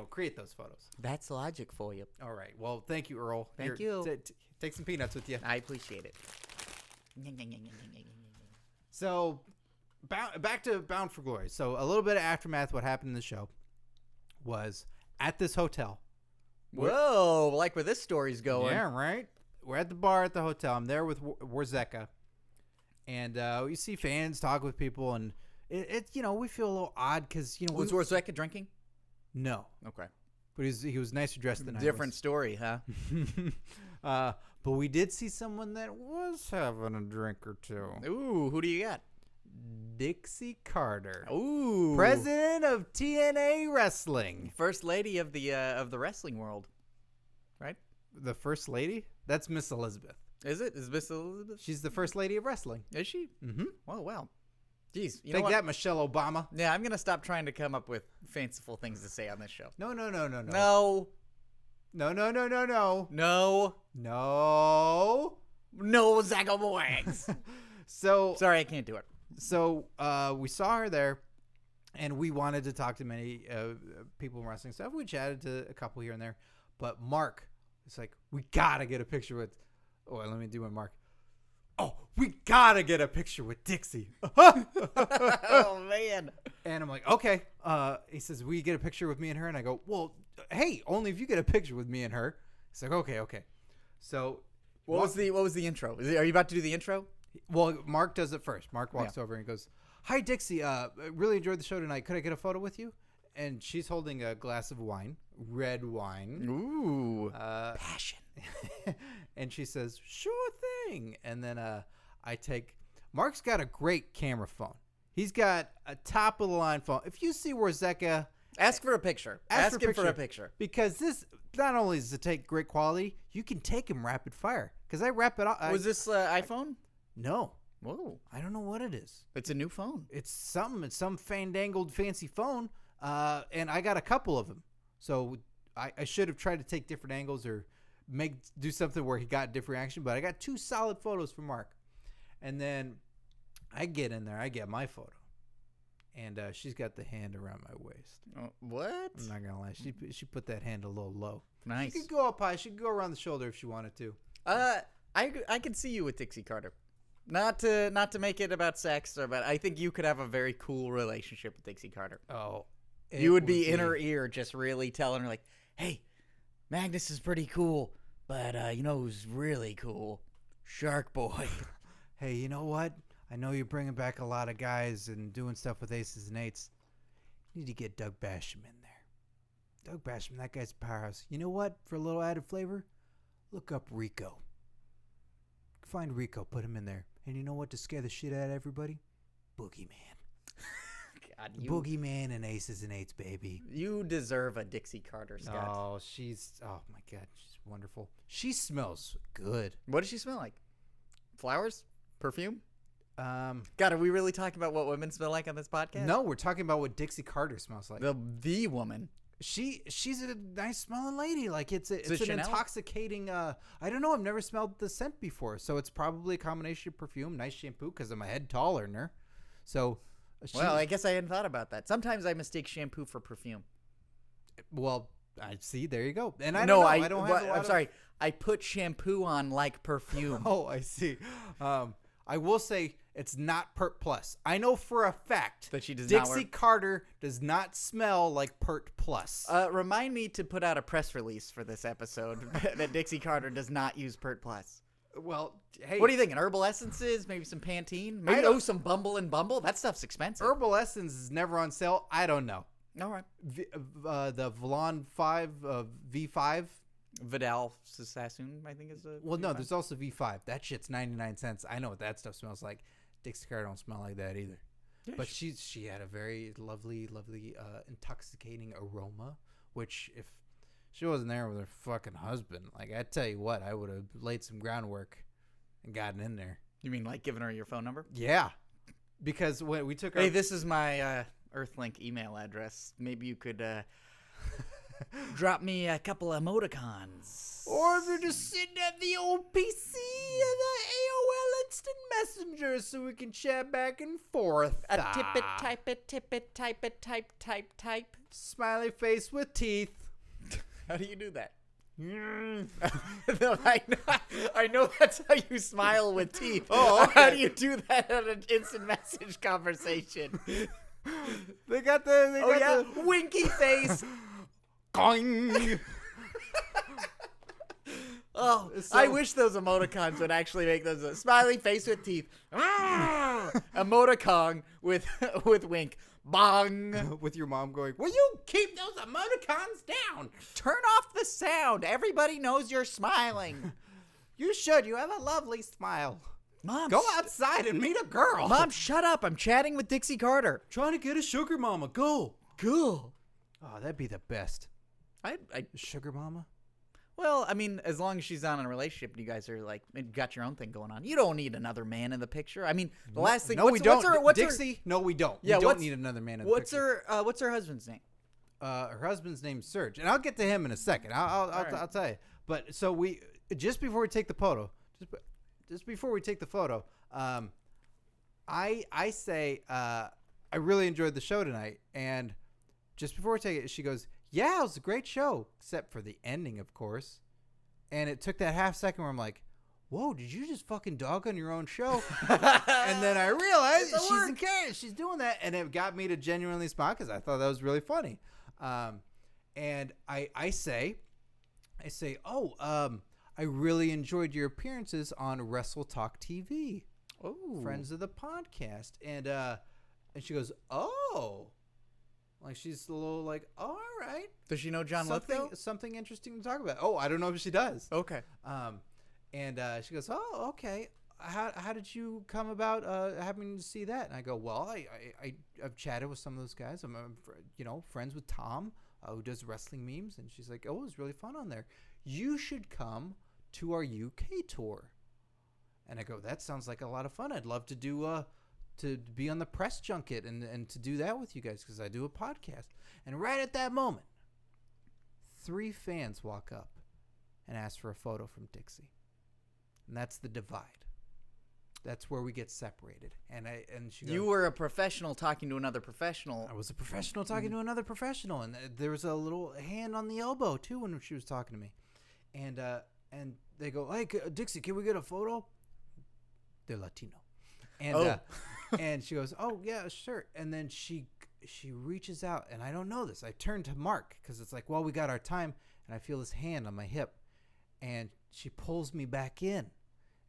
S3: create those photos.
S1: That's logic for you.
S3: All right. Well, thank you, Earl.
S1: Thank you.
S3: Take some peanuts with you.
S1: I appreciate it.
S3: So, back to Bound for Glory. So, a little bit of aftermath. What happened in the show was at this hotel.
S1: Whoa, like where this story's going.
S3: Yeah, right. We're at the bar at the hotel. I'm there with Warzeka, and we see fans talk with people, and it's we feel a little odd because
S1: Was Warzeka drinking?
S3: No.
S1: Okay.
S3: But he was nicer dressed than
S1: Different story, huh?
S3: I was. But we did see someone that was having a drink or two.
S1: Ooh, who do you got?
S3: Dixie Carter.
S1: Ooh.
S3: President of TNA Wrestling.
S1: First lady of the wrestling world. Right?
S3: The first lady? That's Miss Elizabeth.
S1: Is it? Is Miss Elizabeth?
S3: She's the first lady of wrestling.
S1: Is she?
S3: Mm-hmm.
S1: Oh, wow. Jeez. You know
S3: Take
S1: what?
S3: that, Michelle Obama.
S1: Yeah, I'm going to stop trying to come up with fanciful things to say on this show.
S3: No.
S1: No.
S3: No.
S1: No. No, Zagaboags.
S3: So
S1: Sorry, I can't do it.
S3: So we saw her there, and we wanted to talk to many people in wrestling stuff. We chatted to a couple here and there, but Mark, It's like, we gotta get a picture with. Oh, let me do my mark. Oh, we gotta get a picture with Dixie.
S1: Oh man.
S3: And I'm like, okay. He says, will you get a picture with me and her? And I go, well, hey, only if you get a picture with me and her. He's like, okay. So
S1: What was the intro? Are you about to do the intro?
S3: well, Mark does it first. Mark walks over and he goes, hi, Dixie. Really enjoyed the show tonight. Could I get a photo with you? And she's holding a glass of wine, red wine.
S1: Ooh.
S3: Passion. And she says, sure thing. And then Mark's got a great camera phone. He's got a top of the line phone. If you see Warzeka,
S1: Ask for a picture. Ask him for a picture.
S3: Because this, not only does it take great quality, you can take him rapid fire. Because I wrap it up.
S1: Was this iPhone?
S3: No.
S1: Whoa.
S3: I don't know what it is.
S1: It's a new phone.
S3: It's some fandangled fancy phone. And I got a couple of them. So I should have tried to take different angles or do something where he got different action. But I got 2 solid photos from Mark. And then I get in there. I get my photo. And she's got the hand around my waist.
S1: What?
S3: I'm not gonna lie. She put that hand a little low.
S1: Nice.
S3: She could go up high. She could go around the shoulder if she wanted to.
S1: I could see you with Dixie Carter. Not to make it about sex, but I think you could have a very cool relationship with Dixie Carter.
S3: Oh,
S1: You would be in her ear, just really telling her like, "Hey, Magnus is pretty cool, but you know who's really cool? Shark Boy."
S3: Hey, you know what? I know you're bringing back a lot of guys and doing stuff with aces and eights. You need to get Doug Basham in there. Doug Basham, that guy's a powerhouse. You know what? For a little added flavor, look up Rico. Find Rico, put him in there. And you know what? To scare the shit out of everybody? Boogeyman.
S1: God,
S3: Boogeyman and aces and eights, baby.
S1: You deserve a Dixie Carter, Scott.
S3: Oh, oh my God, she's wonderful. She smells good.
S1: What does she smell like? Flowers? Perfume?
S3: God,
S1: are we really talking about what women smell like on this podcast?
S3: no, we're talking about what Dixie Carter smells like.
S1: The woman.
S3: She's a nice smelling lady. Like it's an
S1: Chanel?
S3: intoxicating. I don't know. I've never smelled the scent before, so it's probably a combination of perfume, nice shampoo. Because I'm a head taller than her, so.
S1: Well, I guess I hadn't thought about that. Sometimes I mistake shampoo for perfume.
S3: Well, I see. There you go. And I
S1: no,
S3: don't know. I don't have.
S1: I'm sorry. I put shampoo on like perfume.
S3: Oh, I see. I will say it's not Pert Plus. I know for a fact
S1: that she does
S3: Dixie
S1: not work.
S3: Carter does not smell like Pert Plus.
S1: Remind me to put out a press release for this episode that Dixie Carter does not use Pert Plus.
S3: Well, hey.
S1: What do you think? Herbal essences? Maybe some Pantene? Maybe some Bumble and Bumble? That stuff's expensive.
S3: Herbal Essence is never on sale. I don't know.
S1: All right.
S3: The Vlon 5 V5.
S1: Vidal Sassoon, I think is a.
S3: Well, no, there's also V5. That shit's 99 cents. I know what that stuff smells like. Dixie Carter don't smell like that either. Yeah, but she had a very lovely, intoxicating aroma, which if she wasn't there with her fucking husband, like I tell you what, I would have laid some groundwork and gotten in there.
S1: You mean like giving her your phone number?
S3: Yeah, because when we took her.
S1: Hey, this is my Earthlink email address. Maybe you could drop me a couple of emoticons.
S3: Or if you're just sitting at the old PC and the AOL Instant Messenger so we can chat back and forth.
S1: Tip it, type it, tip it, type it, type.
S3: Smiley face with teeth.
S1: How do you do that? No, I know that's how you smile with teeth.
S3: Oh, okay.
S1: How do you do that on an instant message conversation?
S3: They got the
S1: winky face.
S3: Going.
S1: Oh, I wish those emoticons would actually make those a smiley face with teeth. Emoticon with wink. Bong.
S3: With your mom going, will you keep those emoticons down?
S1: Turn off the sound. Everybody knows you're smiling.
S3: You should. You have a lovely smile.
S1: Mom,
S3: go outside and meet a girl.
S1: Mom, shut up. I'm chatting with Dixie Carter.
S3: Trying to get a sugar mama. Go.
S1: Cool.
S3: Oh, that'd be the best.
S1: I
S3: sugar mama?
S1: Well, I mean, as long as she's not in a relationship and you guys are like, got your own thing going on, you don't need another man in the picture. I mean, the last thing.
S3: No, we don't.
S1: What's
S3: Dixie? No, we don't.
S1: Yeah,
S3: we don't need another man in the picture.
S1: What's her husband's name?
S3: Her husband's name's Serg, and I'll get to him in a second. I'll tell you. But so just before we take the photo, I say I really enjoyed the show tonight, and just before we take it, she goes, "Yeah, it was a great show, except for the ending, of course." And it took that half second where I'm like, whoa, did you just fucking dog on your own show? And then I realized she's encouraged. She's doing that. And it got me to genuinely smile because I thought that was really funny. And I say, I really enjoyed your appearances on WrestleTalk TV.
S1: Oh,
S3: Friends of the podcast. And she goes, oh. Like, she's a little like, oh, all right.
S1: Does she know John Lithgow?
S3: Something interesting to talk about. Oh, I don't know if she does.
S1: Okay.
S3: And she goes, oh, okay. How did you come about having to see that? And I go, well, I've chatted with some of those guys. I'm friends with Tom, who does wrestling memes. And she's like, oh, it was really fun on there. You should come to our UK tour. And I go, that sounds like a lot of fun. I'd love to do to be on the press junket and to do that with you guys because I do a podcast. And right at that moment, 3 fans walk up and ask for a photo from Dixie. And that's the divide. That's where we get separated. And she goes,
S1: You were a professional talking to another professional.
S3: I was a professional talking to another professional, and there was a little hand on the elbow too when she was talking to me. And they go, hey, Dixie, can we get a photo? They're Latino. And and she goes, oh yeah, sure. And then she reaches out, and I don't know this. I turn to Mark because it's like, well, we got our time, and I feel this hand on my hip, and she pulls me back in,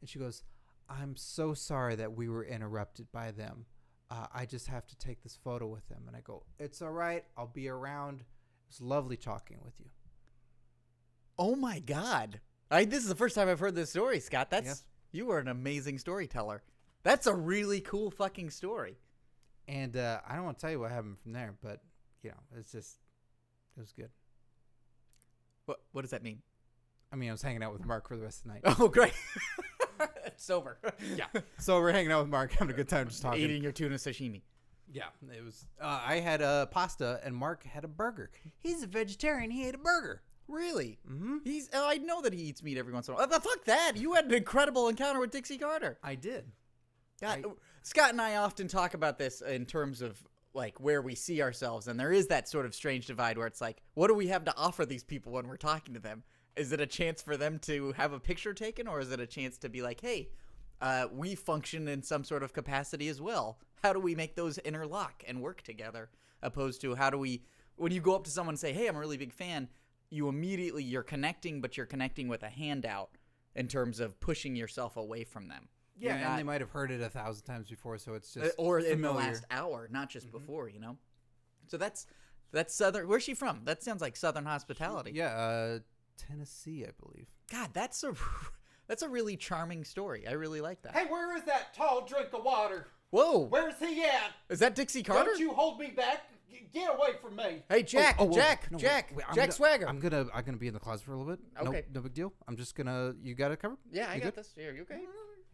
S3: and she goes, I'm so sorry that we were interrupted by them. I just have to take this photo with them. And I go, it's all right. I'll be around. It was lovely talking with you.
S1: Oh my God. This is the first time I've heard this story, Scott. You are an amazing storyteller. That's a really cool fucking story.
S3: And I don't want to tell you what happened from there, but it was good.
S1: What does that mean?
S3: I mean, I was hanging out with Mark for the rest of the night.
S1: Oh, great. Sober.
S3: Yeah. So we're hanging out with Mark, having a good time just talking.
S1: Eating your tuna sashimi.
S3: Yeah. It was. I had a pasta, and Mark had a burger. He's a vegetarian. He ate a burger.
S1: Really?
S3: Mm-hmm.
S1: I know that he eats meat every once in a while. Fuck that. You had an incredible encounter with Dixie Carter.
S3: I did.
S1: Scott and I often talk about this in terms of like where we see ourselves, and there is that sort of strange divide where it's like, what do we have to offer these people when we're talking to them? Is it a chance for them to have a picture taken, or is it a chance to be like, hey, we function in some sort of capacity as well? How do we make those interlock and work together? Opposed to how do we, when you go up to someone and say, hey, I'm a really big fan, you're connecting, but you're connecting with a handout in terms of pushing yourself away from them.
S3: Yeah, and they might have heard it 1,000 times before, so it's just
S1: or
S3: familiar.
S1: In the last hour, not just before, So that's Southern. Where's she from? That sounds like Southern hospitality.
S3: Tennessee, I believe.
S1: God, that's a really charming story. I really like that.
S2: Hey, where is that tall drink of water?
S1: Whoa,
S2: Where's he at?
S1: is that Dixie Carter?
S2: Don't you hold me back. Get away from me.
S1: Hey, Jack,
S3: whoa.
S1: Jack,
S3: No,
S1: Jack,
S3: wait,
S1: Jack Swagger.
S3: I'm gonna be in the closet for a little bit.
S1: Okay.
S3: No big deal. I'm just gonna. You got it covered?
S1: Yeah, I
S3: You
S1: got
S3: good?
S1: this. Here, you okay?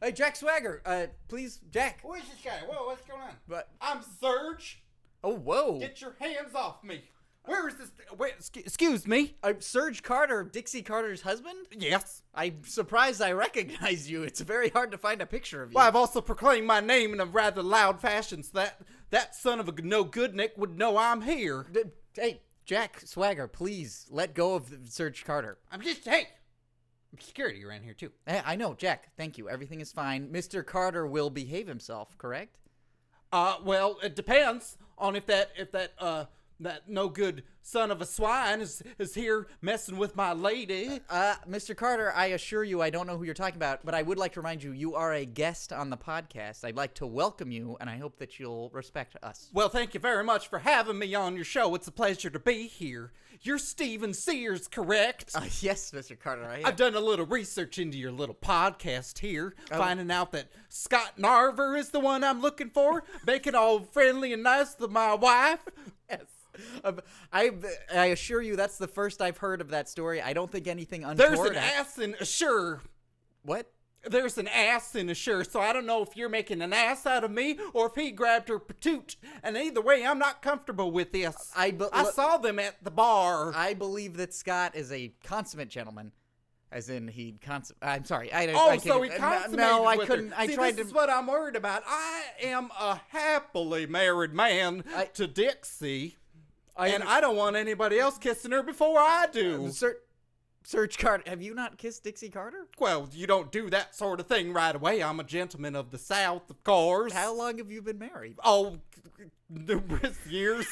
S1: Hey, Jack Swagger, please, Jack.
S2: Who is this guy? Whoa, what's going on?
S1: But
S2: I'm Serge.
S1: oh, whoa.
S2: Get your hands off me. Where is this?
S3: Wait, excuse me.
S1: Serg Carter, Dixie Carter's husband?
S3: Yes.
S1: I'm surprised I recognize you. It's very hard to find a picture of you.
S2: Well, I've also proclaimed my name in a rather loud fashion so that son of a no-good-nick would know I'm here.
S1: Hey, Jack Swagger, please let go of Serg Carter.
S3: I'm security around here too.
S1: Hey, I know, Jack. Thank you. Everything is fine. Mr. Carter will behave himself, correct?
S2: Well, it depends on if that no good son of a swine is here messing with my lady.
S1: Mr. Carter, I assure you I don't know who you're talking about, but I would like to remind you, you are a guest on the podcast. I'd like to welcome you, and I hope that you'll respect us.
S2: Well, thank you very much for having me on your show. It's a pleasure to be here. You're Steven Sears, correct?
S1: Yes, Mr. Carter, I am.
S2: I've done a little research into your little podcast here, finding out that Scott Narver is the one I'm looking for, making all friendly and nice to my wife.
S1: Yes. I assure you that's the first I've heard of that story. I don't think anything untoward.
S2: There's an ass in Assure.
S1: What?
S2: There's an ass in Assure, so I don't know if you're making an ass out of me or if he grabbed her patoot. And either way, I'm not comfortable with this. I saw them at the bar.
S1: I believe that Scott is a consummate gentleman. As in, I'm sorry.
S2: So he consummated
S1: No, I
S2: with
S1: couldn't.
S2: her.
S1: I
S2: See,
S1: tried
S2: this
S1: to.
S2: is what I'm worried about. I am a happily married man to Dixie. And I don't want anybody else kissing her before I do.
S1: Serg Carter, have you not kissed Dixie Carter?
S2: Well, you don't do that sort of thing right away. I'm a gentleman of the South, of course.
S1: How long have you been married?
S2: Oh, numerous years.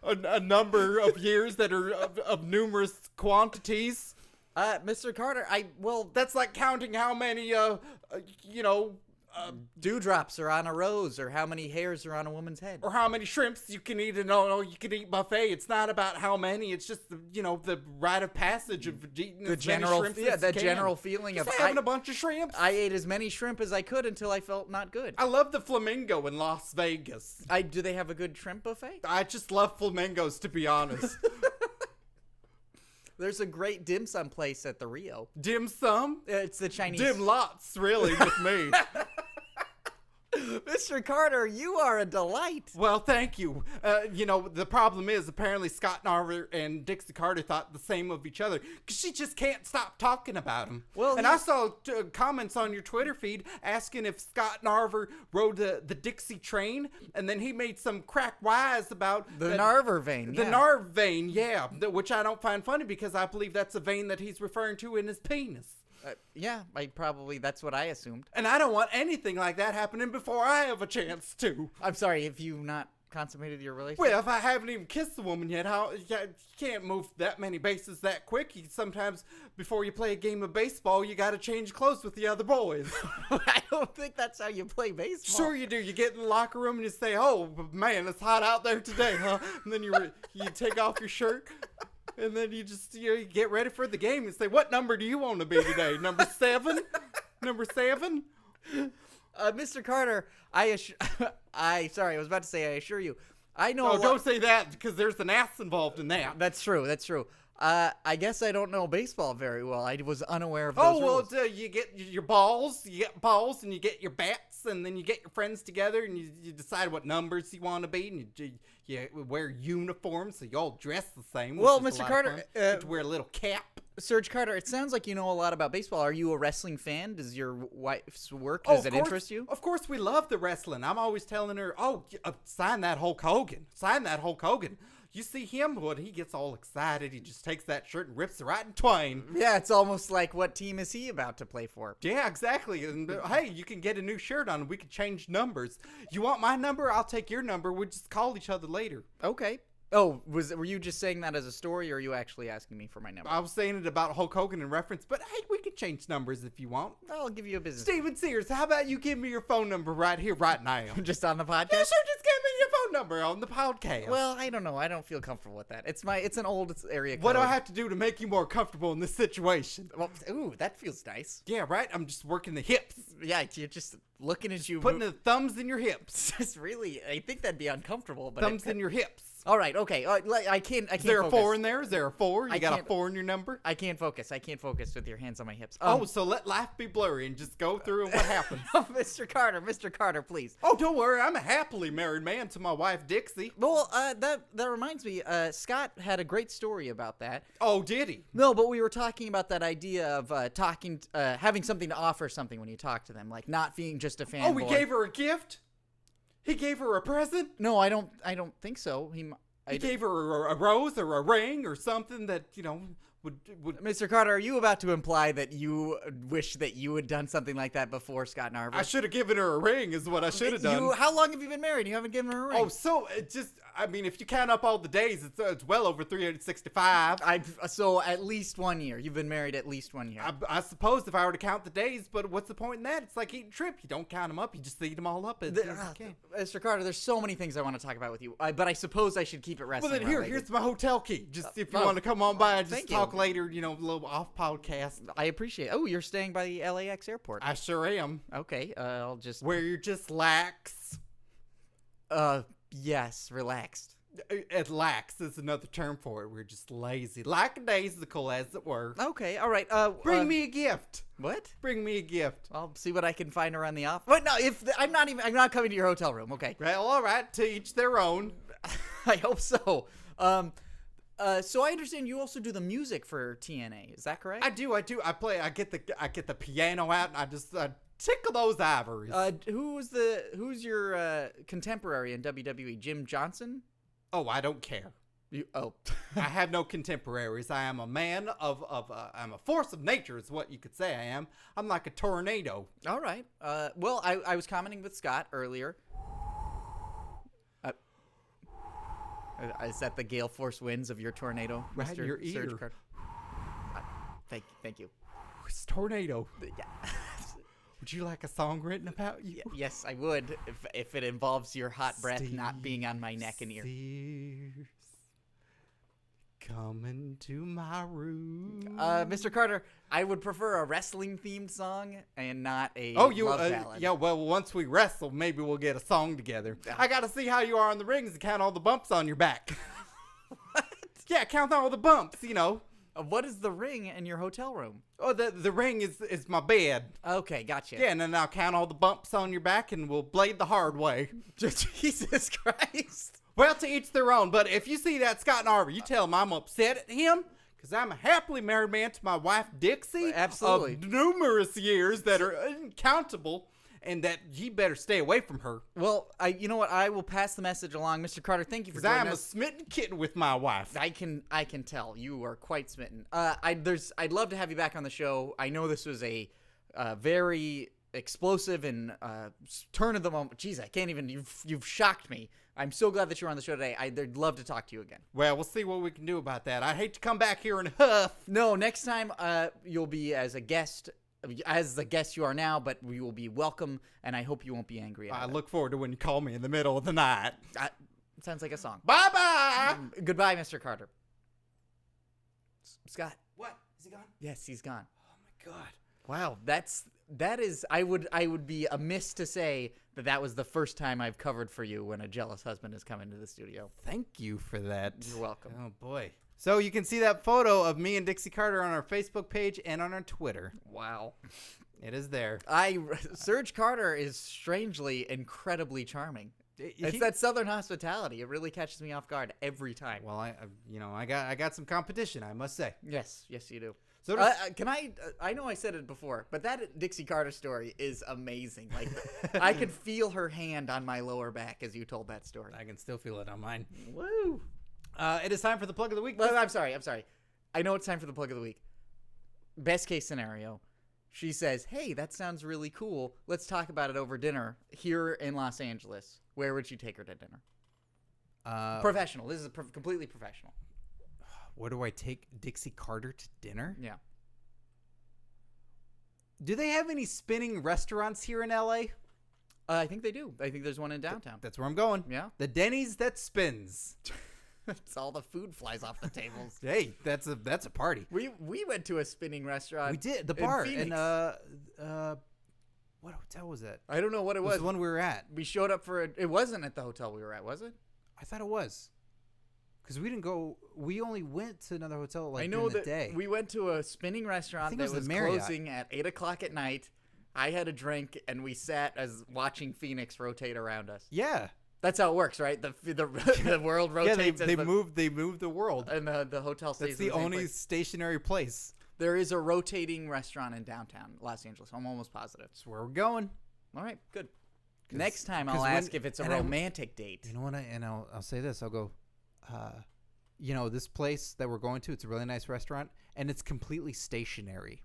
S2: a number of years that are of numerous quantities.
S1: Mr. Carter,
S2: That's like counting how many,
S1: dewdrops are on a rose, or how many hairs are on a woman's head.
S2: or how many shrimps you can eat. No, you can eat buffet. It's not about how many. It's just the rite of passage of eating
S1: The
S2: as
S1: general,
S2: many shrimps
S1: yeah,
S2: as
S1: the
S2: you can.
S1: general feeling
S2: Just
S1: of
S2: having a bunch of shrimps.
S1: I ate as many shrimp as I could until I felt not good.
S2: I love the flamingo in Las Vegas.
S1: Do they have a good shrimp buffet?
S2: I just love flamingos, to be honest.
S1: There's a great dim sum place at the Rio.
S2: Dim sum?
S1: It's the Chinese.
S2: Dim lots, really, with me.
S1: Mr. Carter, you are a delight.
S2: Well, thank you. The problem is apparently Scott Narver and Dixie Carter thought the same of each other because she just can't stop talking about him.
S1: Well,
S2: and I saw comments on your Twitter feed asking if Scott Narver rode the Dixie train, and then he made some crack wise about
S1: The Narver vein.
S2: the
S1: yeah.
S2: Narver vein, yeah, which I don't find funny because I believe that's a vein that he's referring to in his penis.
S1: Yeah, that's what I assumed.
S2: And I don't want anything like that happening before I have a chance to.
S1: I'm sorry, have you not consummated your relationship?
S2: Well, if I haven't even kissed the woman yet, you can't move that many bases that quick. Sometimes before you play a game of baseball, you got to change clothes with the other boys.
S1: I don't think that's how you play baseball.
S2: Sure you do. You get in the locker room and you say, "Oh man, it's hot out there today, huh?" And then you take off your shirt. And then you just you get ready for the game and say, "What number do you want to be today? Number 7? Number 7?"
S1: Mr. Carter, I was about to say I assure you. I know.
S2: Oh, don't say that because there's an ass involved in that.
S1: That's true. I guess I don't know baseball very well. I was unaware of those rules.
S2: You get your balls, and you get your bats, and then you get your friends together, and you decide what numbers you want to be, and you wear uniforms, so you all dress the same.
S1: Well,
S2: which is a
S1: Mr.
S2: lot of
S1: Carter,
S2: fun. You have to wear a little cap.
S1: Serg Carter, it sounds like you know a lot about baseball. Are you a wrestling fan? Does your wife's work, does it interest you?
S2: Of course, we love the wrestling. I'm always telling her, sign that Hulk Hogan. Sign that Hulk Hogan. You see him, when he gets all excited, he just takes that shirt and rips it right in twain.
S1: Yeah, it's almost like, what team is he about to play for?
S2: Yeah, exactly. And hey, you can get a new shirt on and we can change numbers. You want my number? I'll take your number. We'll just call each other later.
S1: Okay. Oh, were you just saying that as a story, or are you actually asking me for my number?
S2: I was saying it about Hulk Hogan in reference, but hey, we can change numbers if you want.
S1: I'll give you a business.
S2: Steven Sears, how about you give me your phone number right here, right now?
S1: Just on the podcast?
S2: Yeah, sure, just give me your phone number on the podcast.
S1: Well, I don't know. I don't feel comfortable with that. It's an old area code.
S2: What do I have to do to make you more comfortable in this situation?
S1: Well, ooh, that feels nice.
S2: Yeah, right? I'm just working the hips.
S1: Yeah, you're just looking at you.
S2: Putting the thumbs in your hips.
S1: Just really, I think that'd be uncomfortable. But
S2: Thumbs in your hips.
S1: All right, okay. I can't.
S2: Is there
S1: focus.
S2: a 4 in there? Is there a 4? You got a
S1: can't-
S2: 4 in your number?
S1: I can't focus. I can't focus with your hands on my hips.
S2: So let life be blurry and just go through and what happens.
S1: Mr. Carter, please.
S2: Oh, don't worry. I'm a happily married man to my wife, Dixie.
S1: Well, that reminds me. Scott had a great story about that.
S2: Oh, did he?
S1: No, but we were talking about that idea of having something to offer something when you talk to them, like not being just a fanboy.
S2: Oh, we gave her a gift? He gave her a present?
S1: No, I don't think so.
S2: He gave her a rose or a ring or something that, would...
S1: Mr. Carter, are you about to imply that you wish that you had done something like that before Scott Narver?
S2: I should have given her a ring is what I should have done.
S1: How long have you been married? You haven't given her a ring.
S2: Oh, so if you count up all the days, it's well over 365.
S1: So at least 1 year. You've been married at least 1 year.
S2: I suppose if I were to count the days, but what's the point in that? It's like eating shrimp. You don't count them up. You just eat them all up.
S1: Mr. Carter, there's so many things I want to talk about with you, but I suppose I should keep it wrestling.
S2: Well, then here's my hotel key. Just if you want to come on by and just talk later, a little off podcast.
S1: I appreciate it. Oh, you're staying by the LAX airport.
S2: I sure am.
S1: Okay, I'll just...
S2: Where you're just lax.
S1: Yes, relaxed.
S2: Lax is another term for it. We're just lazy. Lackadaisical, as it were.
S1: Okay, all right.
S2: Bring me a gift.
S1: What?
S2: Bring me a gift.
S1: I'll see what I can find around the office. Wait, no, I'm not coming to your hotel room, okay?
S2: Well, all right. To each their own.
S1: I hope so. So I understand you also do the music for TNA. Is that correct?
S2: I do. I play. I get the piano out and I just tickle those ivories.
S1: Who's your contemporary in WWE? Jim Johnson?
S2: Oh, I don't care. I have no contemporaries. I am a man I'm a force of nature is what you could say I am. I'm like a tornado.
S1: All right. Well, I was commenting with Scott earlier. Is that the gale force winds of your tornado,
S2: Right
S1: Mr.
S2: in your ear.
S1: Serg Carter? Thank you.
S2: It's tornado.
S1: Yeah.
S2: Would you like a song written about you?
S1: Yes, I would if it involves your hot breath not being on my neck and ear.
S2: Sears, come into my room.
S1: Mr. Carter, I would prefer a wrestling themed song and not a
S2: Oh,
S1: love ballad.
S2: yeah. Well, once we wrestle, maybe we'll get a song together. I gotta see how you are on the rings and count all the bumps on your back.
S1: What?
S2: Yeah, count all the bumps. You know.
S1: What is the ring in your hotel room?
S2: Oh, the ring is my bed.
S1: Okay, gotcha.
S2: Yeah, and then I'll count all the bumps on your back, and we'll blade the hard way.
S1: Jesus Christ.
S2: Well, to each their own. But if you see that Scott Narver, you tell him I'm upset at him. Because I'm a happily married man to my wife, Dixie.
S1: Absolutely.
S2: Of numerous years that are uncountable. And that he better stay away from her.
S1: Well, you know what? I will pass the message along, Mr. Carter. Thank you for
S2: Because
S1: joining
S2: I'm
S1: us.
S2: a smitten kitten with my wife.
S1: I can tell you are quite smitten. I'd love to have you back on the show. I know this was a very explosive and turn of the moment. Jeez, I can't even. You've shocked me. I'm so glad that you're on the show today. I'd love to talk to you again.
S2: Well, we'll see what we can do about that. I hate to come back here and huff.
S1: No, next time you'll be as a guest. As the guest you are now, but we will be welcome, and I hope you won't be angry at
S2: I
S1: it.
S2: look forward to when you call me in the middle of the night.
S1: It sounds like a song.
S2: Bye-bye.
S1: Goodbye, Mr. Carter. Scott.
S2: What? Is he gone?
S1: Yes, he's gone.
S2: Oh, my God.
S1: Wow, that is. I would be amiss to say that was the first time I've covered for you when a jealous husband has come into the studio.
S2: Thank you for that.
S1: You're welcome.
S2: Oh, boy. So you can see that photo of me and Dixie Carter on our Facebook page and on our Twitter.
S1: Wow.
S2: It is there.
S1: Serg Carter is strangely incredibly charming. It's that Southern hospitality. It really catches me off guard every time.
S2: Well, I got some competition, I must say.
S1: Yes, you do.
S2: So
S1: Can I know I said it before, but that Dixie Carter story is amazing. Like, I could feel her hand on my lower back as you told that story.
S2: I can still feel it on mine.
S1: Woo.
S2: It is time for the plug of the week.
S1: Well, I'm sorry. I know it's time for the plug of the week. Best case scenario, she says, "Hey, that sounds really cool. Let's talk about it over dinner here in Los Angeles." Where would you take her to dinner? Professional. This is completely professional.
S2: Where do I take Dixie Carter to dinner?
S1: Yeah.
S2: Do they have any spinning restaurants here in LA?
S1: I think they do. I think there's one in downtown.
S2: That's where I'm going.
S1: Yeah.
S2: The Denny's that spins.
S1: It's all the food flies off the tables.
S2: Hey, that's a party.
S1: We went to a spinning restaurant.
S2: We did the
S1: in
S2: bar
S1: Phoenix.
S2: what hotel was that?
S1: I don't know what it
S2: It
S1: was.
S2: was the one we were at.
S1: We showed up for it. It wasn't at the hotel we were at, was it?
S2: I thought it was. Because we didn't go. We only went to another hotel
S1: I
S2: during
S1: know
S2: the
S1: that
S2: day.
S1: we went to a spinning restaurant
S2: think it
S1: that
S2: was
S1: was
S2: the Marriott.
S1: closing at 8:00 at night. I had a drink and we sat as watching Phoenix rotate around us.
S2: Yeah.
S1: That's how it works, right? The world
S2: Yeah,
S1: rotates.
S2: they moved the world.
S1: and the hotel stays.
S2: That's
S1: in
S2: the
S1: same
S2: only
S1: place.
S2: stationary place.
S1: There is a rotating restaurant in downtown Los Angeles. I'm almost positive.
S2: That's where we're going.
S1: All right, good. Next time
S2: 'cause
S1: I'll
S2: when-
S1: ask if it's a
S2: and I-
S1: romantic date.
S2: You know what? I'll say this. I'll go. This place that we're going to, it's a really nice restaurant, and it's completely stationary.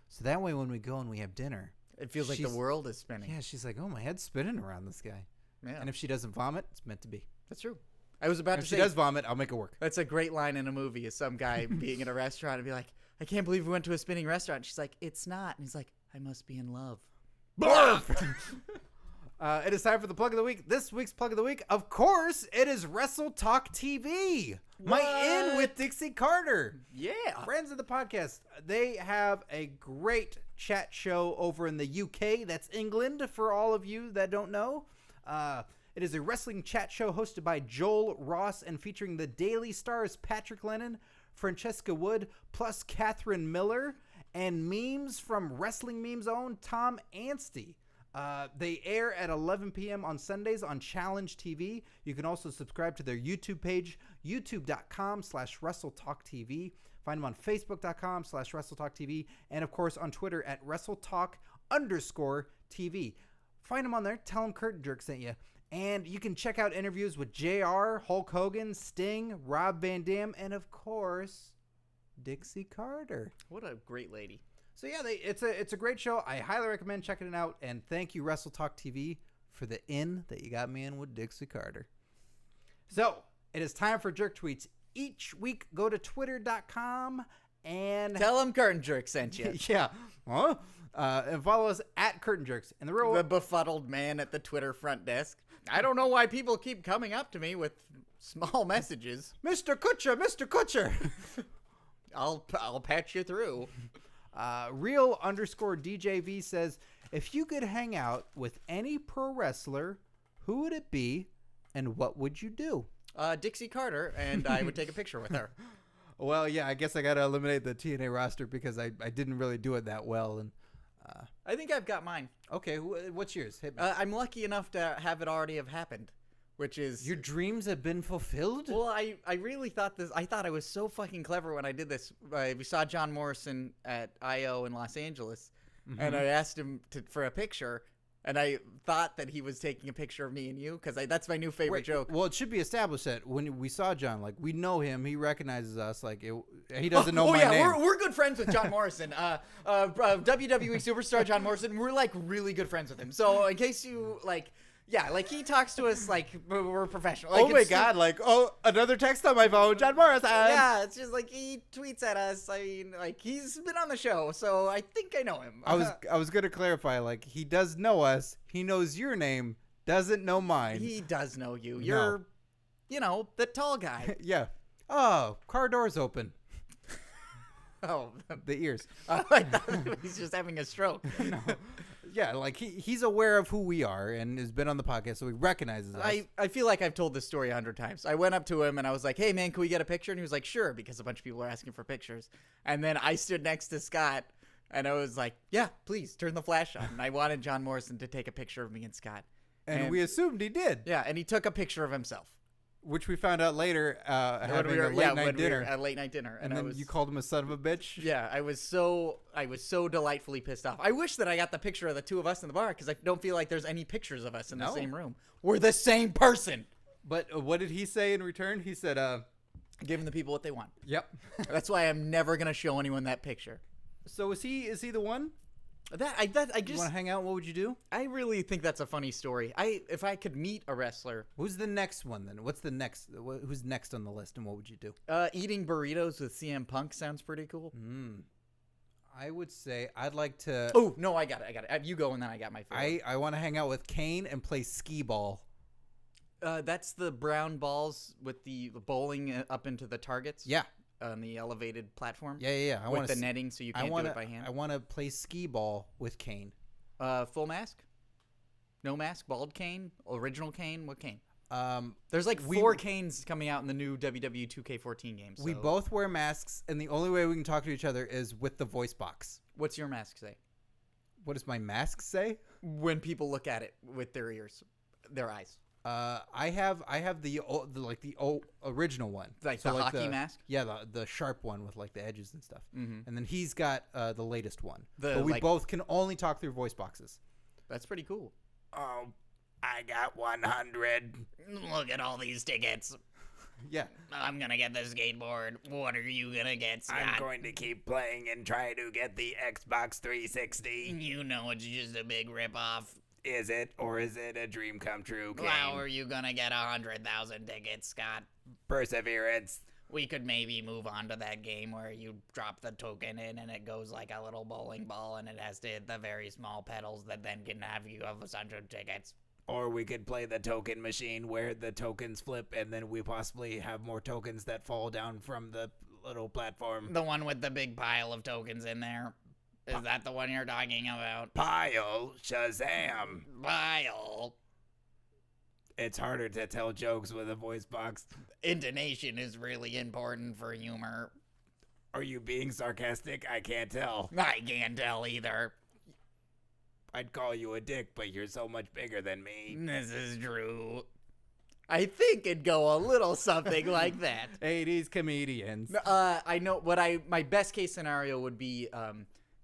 S2: So that way, when we go and we have dinner,
S1: It feels like the
S2: she's-
S1: world is spinning.
S2: yeah, she's like, "Oh, my head's spinning around this guy."
S1: Yeah,
S2: And if she doesn't vomit, it's meant to be.
S1: that's true. I was about
S2: If
S1: to
S2: she
S1: say
S2: does vomit, I'll make it work.
S1: that's a great line in a movie. Is some guy being in a restaurant and be like, "I can't believe we went to a spinning restaurant." And she's like, "It's not." And he's like, "I must be in love."
S2: It is time for the plug of the week. This week's plug of the week, of course, it is WrestleTalk TV. My in with Dixie Carter.
S1: Yeah.
S2: Friends of the podcast, they have a great chat show over in the UK. That's England, for all of you that don't know. It is a wrestling chat show hosted by Joel Ross and featuring the Daily Stars Patrick Lennon, Francesca Wood, plus Catherine Miller, and memes from Wrestling Memes' own Tom Anstey. They air at 11 p.m. on Sundays on Challenge TV. You can also subscribe to their YouTube page, youtube.com/WrestleTalkTV. Find them on Facebook.com/WrestleTalkTV. And, of course, on Twitter at WrestleTalk_TV. Find them on there. Tell them Kurt Jerk sent you.
S3: And you can check out interviews with JR, Hulk Hogan, Sting, Rob Van Dam, and of course, Dixie Carter.
S1: What a great lady.
S3: So yeah, it's a great show. I highly recommend checking it out. And thank you, WrestleTalk TV, for the in that you got me in with Dixie Carter. So it is time for Jerk Tweets. Each week, go to twitter.com and
S1: Tell him Curtain Jerk sent you.
S3: yeah, huh? And follow us at Curtain Jerks. And
S1: The befuddled man at the Twitter front desk. I don't know why people keep coming up to me with small messages.
S3: Mr. Kutcher.
S1: I'll patch you through.
S3: Real_DJV says, if you could hang out with any pro wrestler, who would it be and what would you do?
S1: Dixie Carter, and I would take a picture with her.
S3: Well, yeah, I guess I got to eliminate the TNA roster because I didn't really do it that well. And
S1: I think I've got mine.
S3: okay, what's yours? Hit me.
S1: I'm lucky enough to have it already have happened, which is...
S3: Your dreams have been fulfilled?
S1: Well, I really thought this... I thought I was so fucking clever when I did this. We saw John Morrison at I.O. in Los Angeles, and I asked him for a picture, and I thought that he was taking a picture of me and you, because that's my new favorite joke.
S3: Well, it should be established that when we saw John, like, we know him, he recognizes us, like, he doesn't know my name.
S1: We're good friends with John Morrison. WWE superstar John Morrison, we're, like, really good friends with him. So, in case you, like... Yeah, like, he talks to us like we're professional. Like,
S2: oh my god, like, oh, another text on my phone, John Morrison.
S1: Yeah, it's just like he tweets at us. I mean, like, he's been on the show, so I think I know him.
S3: I was going to clarify, like, he does know us. He knows your name, doesn't know mine.
S1: He does know you. You're, you know, the tall guy.
S3: Yeah. Oh, car doors open.
S1: Oh.
S3: The ears.
S1: I thought he's just having a stroke.
S3: No. Yeah, like he's aware of who we are and has been on the podcast, so he recognizes us.
S1: I feel like I've told this story 100 times. I went up to him and I was like, hey, man, can we get a picture? And he was like, sure, because a bunch of people are asking for pictures. And then I stood next to Scott and I was like, yeah, please turn the flash on. And I wanted John Morrison to take a picture of me and Scott.
S3: And we assumed he did.
S1: Yeah, and he took a picture of himself.
S3: Which we found out later having a late night dinner.
S1: A late night dinner.
S3: And then you called him a son of a bitch?
S1: Yeah, I was so delightfully pissed off. I wish that I got the picture of the two of us in the bar because I don't feel like there's any pictures of us in the same room. We're the same person.
S3: But what did he say in return? He said,
S1: giving the people what they want.
S3: Yep.
S1: That's why I'm never going to show anyone that picture.
S3: So is he the one?
S1: I just
S3: you want to hang out? What would you do?
S1: I really think that's a funny story. If I could meet a wrestler,
S3: who's the next one then? What's the next? Who's next on the list, and what would you do?
S1: Eating burritos with CM Punk sounds pretty cool.
S3: I would say I'd like to.
S1: Oh no, I got it. You go, and then I got my favorite.
S3: I want to hang out with Kane and play skee ball.
S1: That's the brown balls with the bowling up into the targets.
S3: Yeah.
S1: On the elevated platform.
S3: Yeah.
S1: I want the netting, so you can't do it by hand.
S3: I want to play skee ball with Kane.
S1: Full mask? No mask? Bald Kane? Original Kane? What Kane?
S3: There's
S1: like 4 Kanes coming out in the new WWE 2K14 game. So.
S3: We both wear masks, and the only way we can talk to each other is with the voice box.
S1: What's your mask say?
S3: What does my mask say?
S1: When people look at it with their ears, their eyes.
S3: I have the original one,
S1: like the hockey mask.
S3: Yeah, the sharp one with like the edges and stuff.
S1: Mm-hmm.
S3: And then he's got the latest one. But we both can only talk through voice boxes.
S1: That's pretty cool.
S2: Oh, I got 100.
S1: Look at all these tickets.
S3: Yeah.
S1: I'm gonna get the skateboard. What are you gonna get, Scott?
S2: I'm going to keep playing and try to get the Xbox 360.
S1: You know it's just a big ripoff.
S2: Is it, or is it a dream come true, Kane?
S1: How are you gonna get 100,000 tickets, Scott?
S2: Perseverance.
S1: We could maybe move on to that game where you drop the token in and it goes like a little bowling ball and it has to hit the very small pedals that then can have you have 100 tickets.
S2: Or we could play the token machine where the tokens flip and then we possibly have more tokens that fall down from the little platform.
S1: The one with the big pile of tokens in there. Is that the one you're talking about?
S2: Pile Shazam.
S1: Pile.
S2: It's harder to tell jokes with a voice box.
S1: Intonation is really important for humor.
S2: Are you being sarcastic? I can't tell.
S1: I can't tell either.
S2: I'd call you a dick, but you're so much bigger than me.
S1: This is true. I think it'd go a little something like that.
S3: 80s comedians.
S1: I know what my best case scenario would be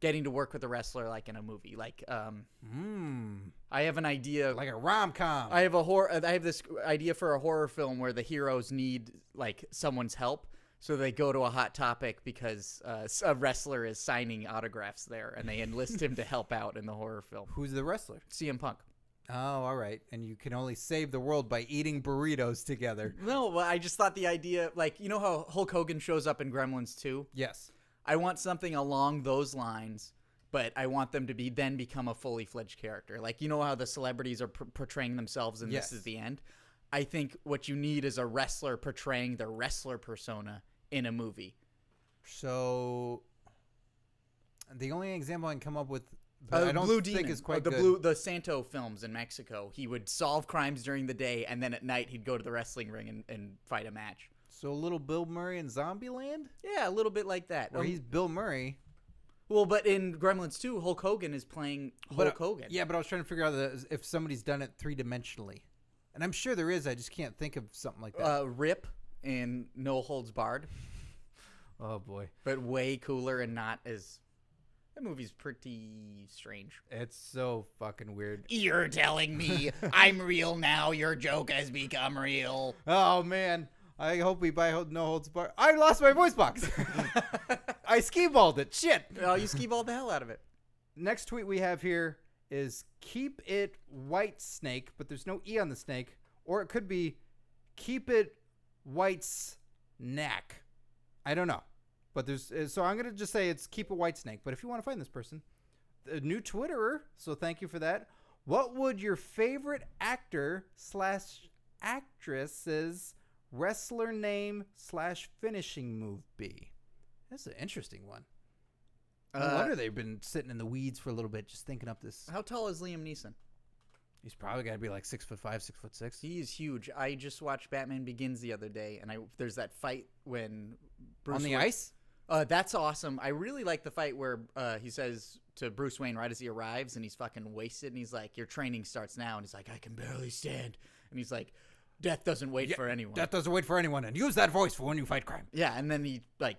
S1: getting to work with a wrestler like in a movie. Like, I have an idea.
S3: Like a rom-com.
S1: I have this idea for a horror film where the heroes need like someone's help, so they go to a Hot Topic because a wrestler is signing autographs there, and they enlist him to help out in the horror film.
S3: Who's the wrestler?
S1: CM Punk.
S3: Oh, all right. And you can only save the world by eating burritos together.
S1: No, I just thought the idea, like, you know how Hulk Hogan shows up in Gremlins 2?
S3: Yes.
S1: I want something along those lines, but I want them to then become a fully fledged character. Like, you know how the celebrities are portraying themselves and
S3: Yes.
S1: this is the end? I think what you need is a wrestler portraying their wrestler persona in a movie.
S3: So the only example I can come up with that I don't
S1: Blue
S3: think
S1: Demon,
S3: is quite
S1: the
S3: good.
S1: the Santo films in Mexico. He would solve crimes during the day, and then at night he'd go to the wrestling ring and fight a match.
S3: So a little Bill Murray in Zombieland?
S1: Yeah, a little bit like that.
S3: Where he's Bill Murray.
S1: Well, but in Gremlins 2, Hulk Hogan is playing Hulk Hogan.
S3: Yeah, but I was trying to figure out if somebody's done it three-dimensionally. And I'm sure there is. I just can't think of something like that.
S1: Rip in No Holds Barred,
S3: Oh, boy.
S1: but way cooler and not as... That movie's pretty strange.
S3: It's so fucking weird.
S1: You're telling me I'm real now. Your joke has become real.
S3: Oh, man. I hope we buy No Holds Barred. I lost my voice box. I ski-balled it. Shit.
S1: Oh, you ski-balled the hell out of it.
S3: Next tweet we have here is keep it white snake, but there's no E on the snake. Or it could be keep it white snack. I don't know. But so I'm going to just say it's keep a white snake. But if you want to find this person, a new Twitterer, so thank you for that. What would your favorite actor / actress's wrestler name / finishing move be? That's an interesting one. No wonder they've been sitting in the weeds for a little bit just thinking up this.
S1: How tall is Liam Neeson?
S3: He's probably got to be like 6'5", 6'6".
S1: He is huge. I just watched Batman Begins the other day, and there's that fight when Bruce
S3: On the
S1: Wayne-
S3: ice?
S1: That's awesome. I really like the fight where he says to Bruce Wayne right as he arrives, and he's fucking wasted, and he's like, "Your training starts now," and he's like, "I can barely stand," and he's like, "Death doesn't wait for anyone."
S3: Death doesn't wait for anyone, and use that voice for when you fight crime.
S1: Yeah, and then he like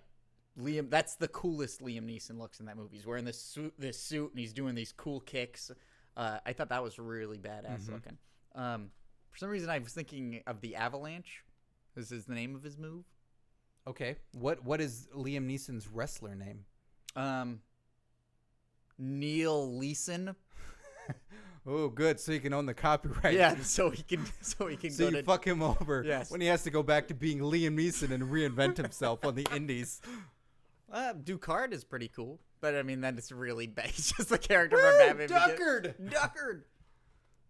S1: Liam. That's the coolest Liam Neeson looks in that movie. He's wearing this suit, and he's doing these cool kicks. I thought that was really badass looking. For some reason, I was thinking of the Avalanche. This is the name of his move.
S3: Okay. What is Liam Neeson's wrestler name?
S1: Neil Leeson.
S3: Oh, good. So you can own the copyright.
S1: Yeah, so he can
S3: So
S1: go
S3: you
S1: to
S3: fuck him over
S1: Yes.
S3: when he has to go back to being Liam Neeson and reinvent himself on the indies.
S1: Ducard is pretty cool, but I mean that's really bad. He's just the character from Batman Begins. Duckard.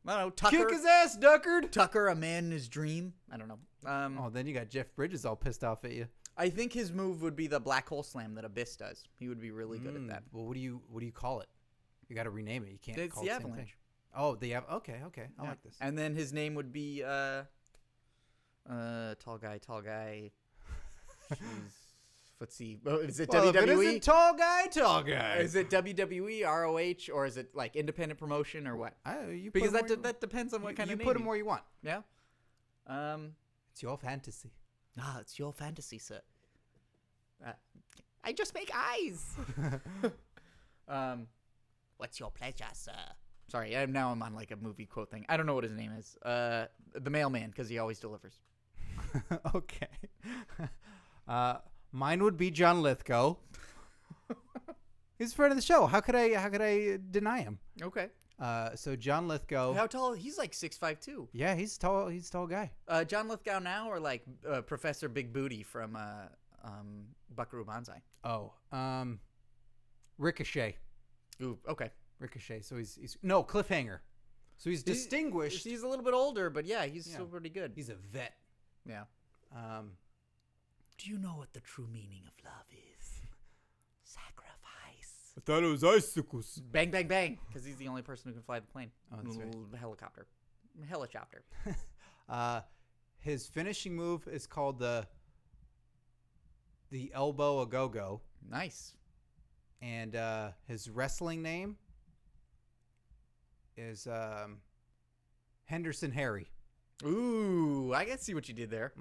S1: I don't know. Tucker.
S3: Kick his ass, Duckard.
S1: Tucker, a man in his dream. I don't know.
S3: Oh, then you got Jeff Bridges all pissed off at you.
S1: I think his move would be the black hole slam that Abyss does. He would be really good at that.
S3: Well, what do you call it? You got to rename it. You can't
S1: It's
S3: call
S1: the
S3: it the same thing.
S1: Avalanche.
S3: Oh, okay. I
S1: Yeah.
S3: like this.
S1: And then his name would be tall guy. Jeez. Let's see. Oh, is it
S3: Well, if it
S1: WWE?
S3: isn't tall guy.
S1: Is it WWE, ROH, or is it like independent promotion or what? Because that depends on what kind of name.
S3: You put him where you want.
S1: Yeah.
S3: It's your fantasy.
S1: It's your fantasy, sir. I just make eyes. What's your pleasure, sir? Sorry, I'm on like a movie quote thing. I don't know what his name is. The mailman, because he always delivers.
S3: Okay. Mine would be John Lithgow. He's a friend of the show. How could I deny him?
S1: Okay.
S3: So John Lithgow.
S1: How tall? He's like 6'5" too.
S3: Yeah, he's tall. He's a tall guy.
S1: John Lithgow now, or like Professor Big Booty from Buckaroo Banzai.
S3: Oh, Ricochet.
S1: Ooh, okay.
S3: Ricochet. So he's no Cliffhanger. So he's distinguished.
S1: He's a little bit older, but yeah, he's still pretty good.
S3: He's a vet.
S1: Yeah. Do you know what the true meaning of love is? Sacrifice.
S3: I thought it was icicles.
S1: Bang, bang, bang. Because he's the only person who can fly the plane.
S3: Oh, that's right.
S1: Helicopter. Helicopter.
S3: His finishing move is called the elbow a go-go.
S1: Nice.
S3: And his wrestling name is Henderson Harry.
S1: Ooh, I can see what you did there.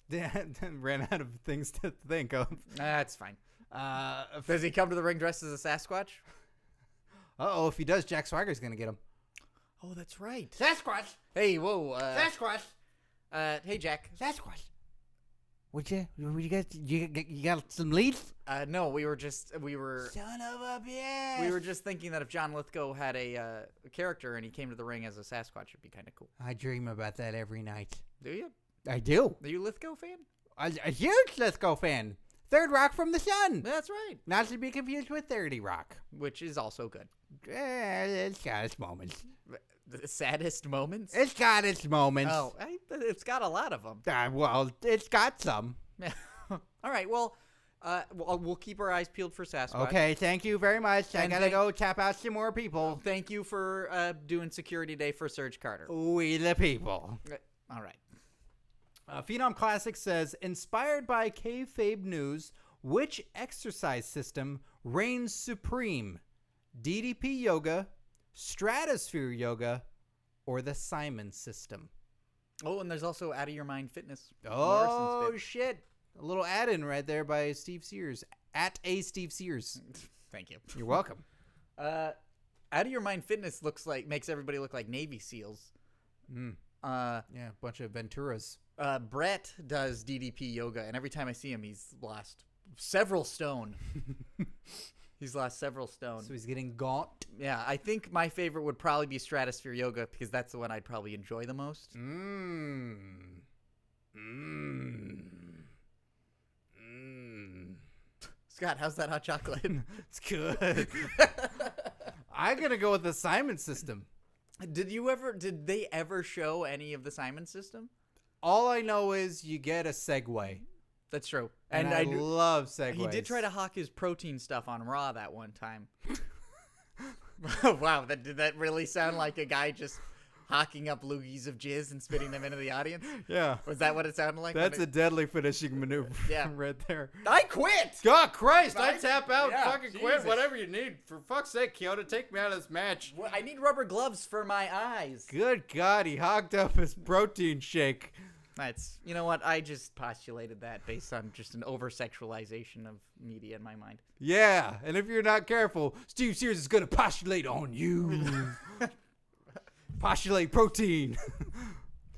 S3: Then ran out of things to think of.
S1: That's fine. Does he come to the ring dressed as a Sasquatch?
S3: Uh-oh, if he does, Jack Swagger's going to get him.
S1: Oh, that's right.
S3: Sasquatch!
S1: Hey, whoa.
S3: Sasquatch!
S1: Hey, Jack.
S3: Sasquatch! What you got some leads?
S1: No, we were
S3: Son of a bitch!
S1: we were just thinking that if John Lithgow had a character and he came to the ring as a Sasquatch, it'd be kind of cool.
S3: I dream about that every night.
S1: Do you?
S3: I do.
S1: Are you a Lithgow fan?
S3: A huge Let's Go fan. Third Rock from the Sun.
S1: That's right.
S3: Not to be confused with 30 Rock.
S1: Which is also good.
S3: It's got its moments.
S1: The saddest moments?
S3: It's got its moments.
S1: Oh, it's got a lot of them.
S3: Well, it's got some.
S1: All right, well, we'll keep our eyes peeled for Sasquatch.
S3: Okay, thank you very much. I
S1: And
S3: gotta go tap out some more people.
S1: Thank you for doing Security Day for Serg Carter.
S3: We the people.
S1: All right.
S3: Phenom Classic says, inspired by kayfabe news, which exercise system reigns supreme? DDP Yoga, Stratusphere Yoga, or the Simon system?
S1: Oh, and there's also Out of Your Mind Fitness.
S3: Oh,
S1: Morrison's
S3: shit. A little add-in right there by Steve Sears. At a Steve Sears.
S1: Thank you.
S3: You're welcome.
S1: Out of Your Mind Fitness makes everybody look like Navy SEALs.
S3: Yeah, a bunch of Venturas.
S1: Brett does DDP Yoga, and every time I see him, he's lost several stone.
S3: So he's getting gaunt.
S1: Yeah, I think my favorite would probably be Stratusphere Yoga because that's the one I'd probably enjoy the most. Scott, how's that hot chocolate?
S3: It's good. I'm going to go with the Simon system.
S1: Did they ever show any of the Simon system?
S3: All I know is you get a Segway.
S1: That's true.
S3: And I love Segways.
S1: He did try to hawk his protein stuff on Raw that one time. Wow, did that really sound like a guy just hawking up loogies of jizz and spitting them into the audience?
S3: Yeah.
S1: Was that what it sounded like?
S3: That's a deadly finishing maneuver.
S1: Yeah.
S3: Right there.
S1: I quit!
S2: God Christ, I tap out,
S1: Yeah,
S2: fucking
S1: Jesus.
S2: quit, whatever you need. For fuck's sake, Kyoto, take me out of this match.
S1: Well, I need rubber gloves for my eyes.
S3: Good God, he hogged up his protein shake.
S1: You know what? I just postulated that based on just an over-sexualization of media in my mind.
S3: Yeah, and if you're not careful, Steve Sears is going to postulate on you. Postulate protein.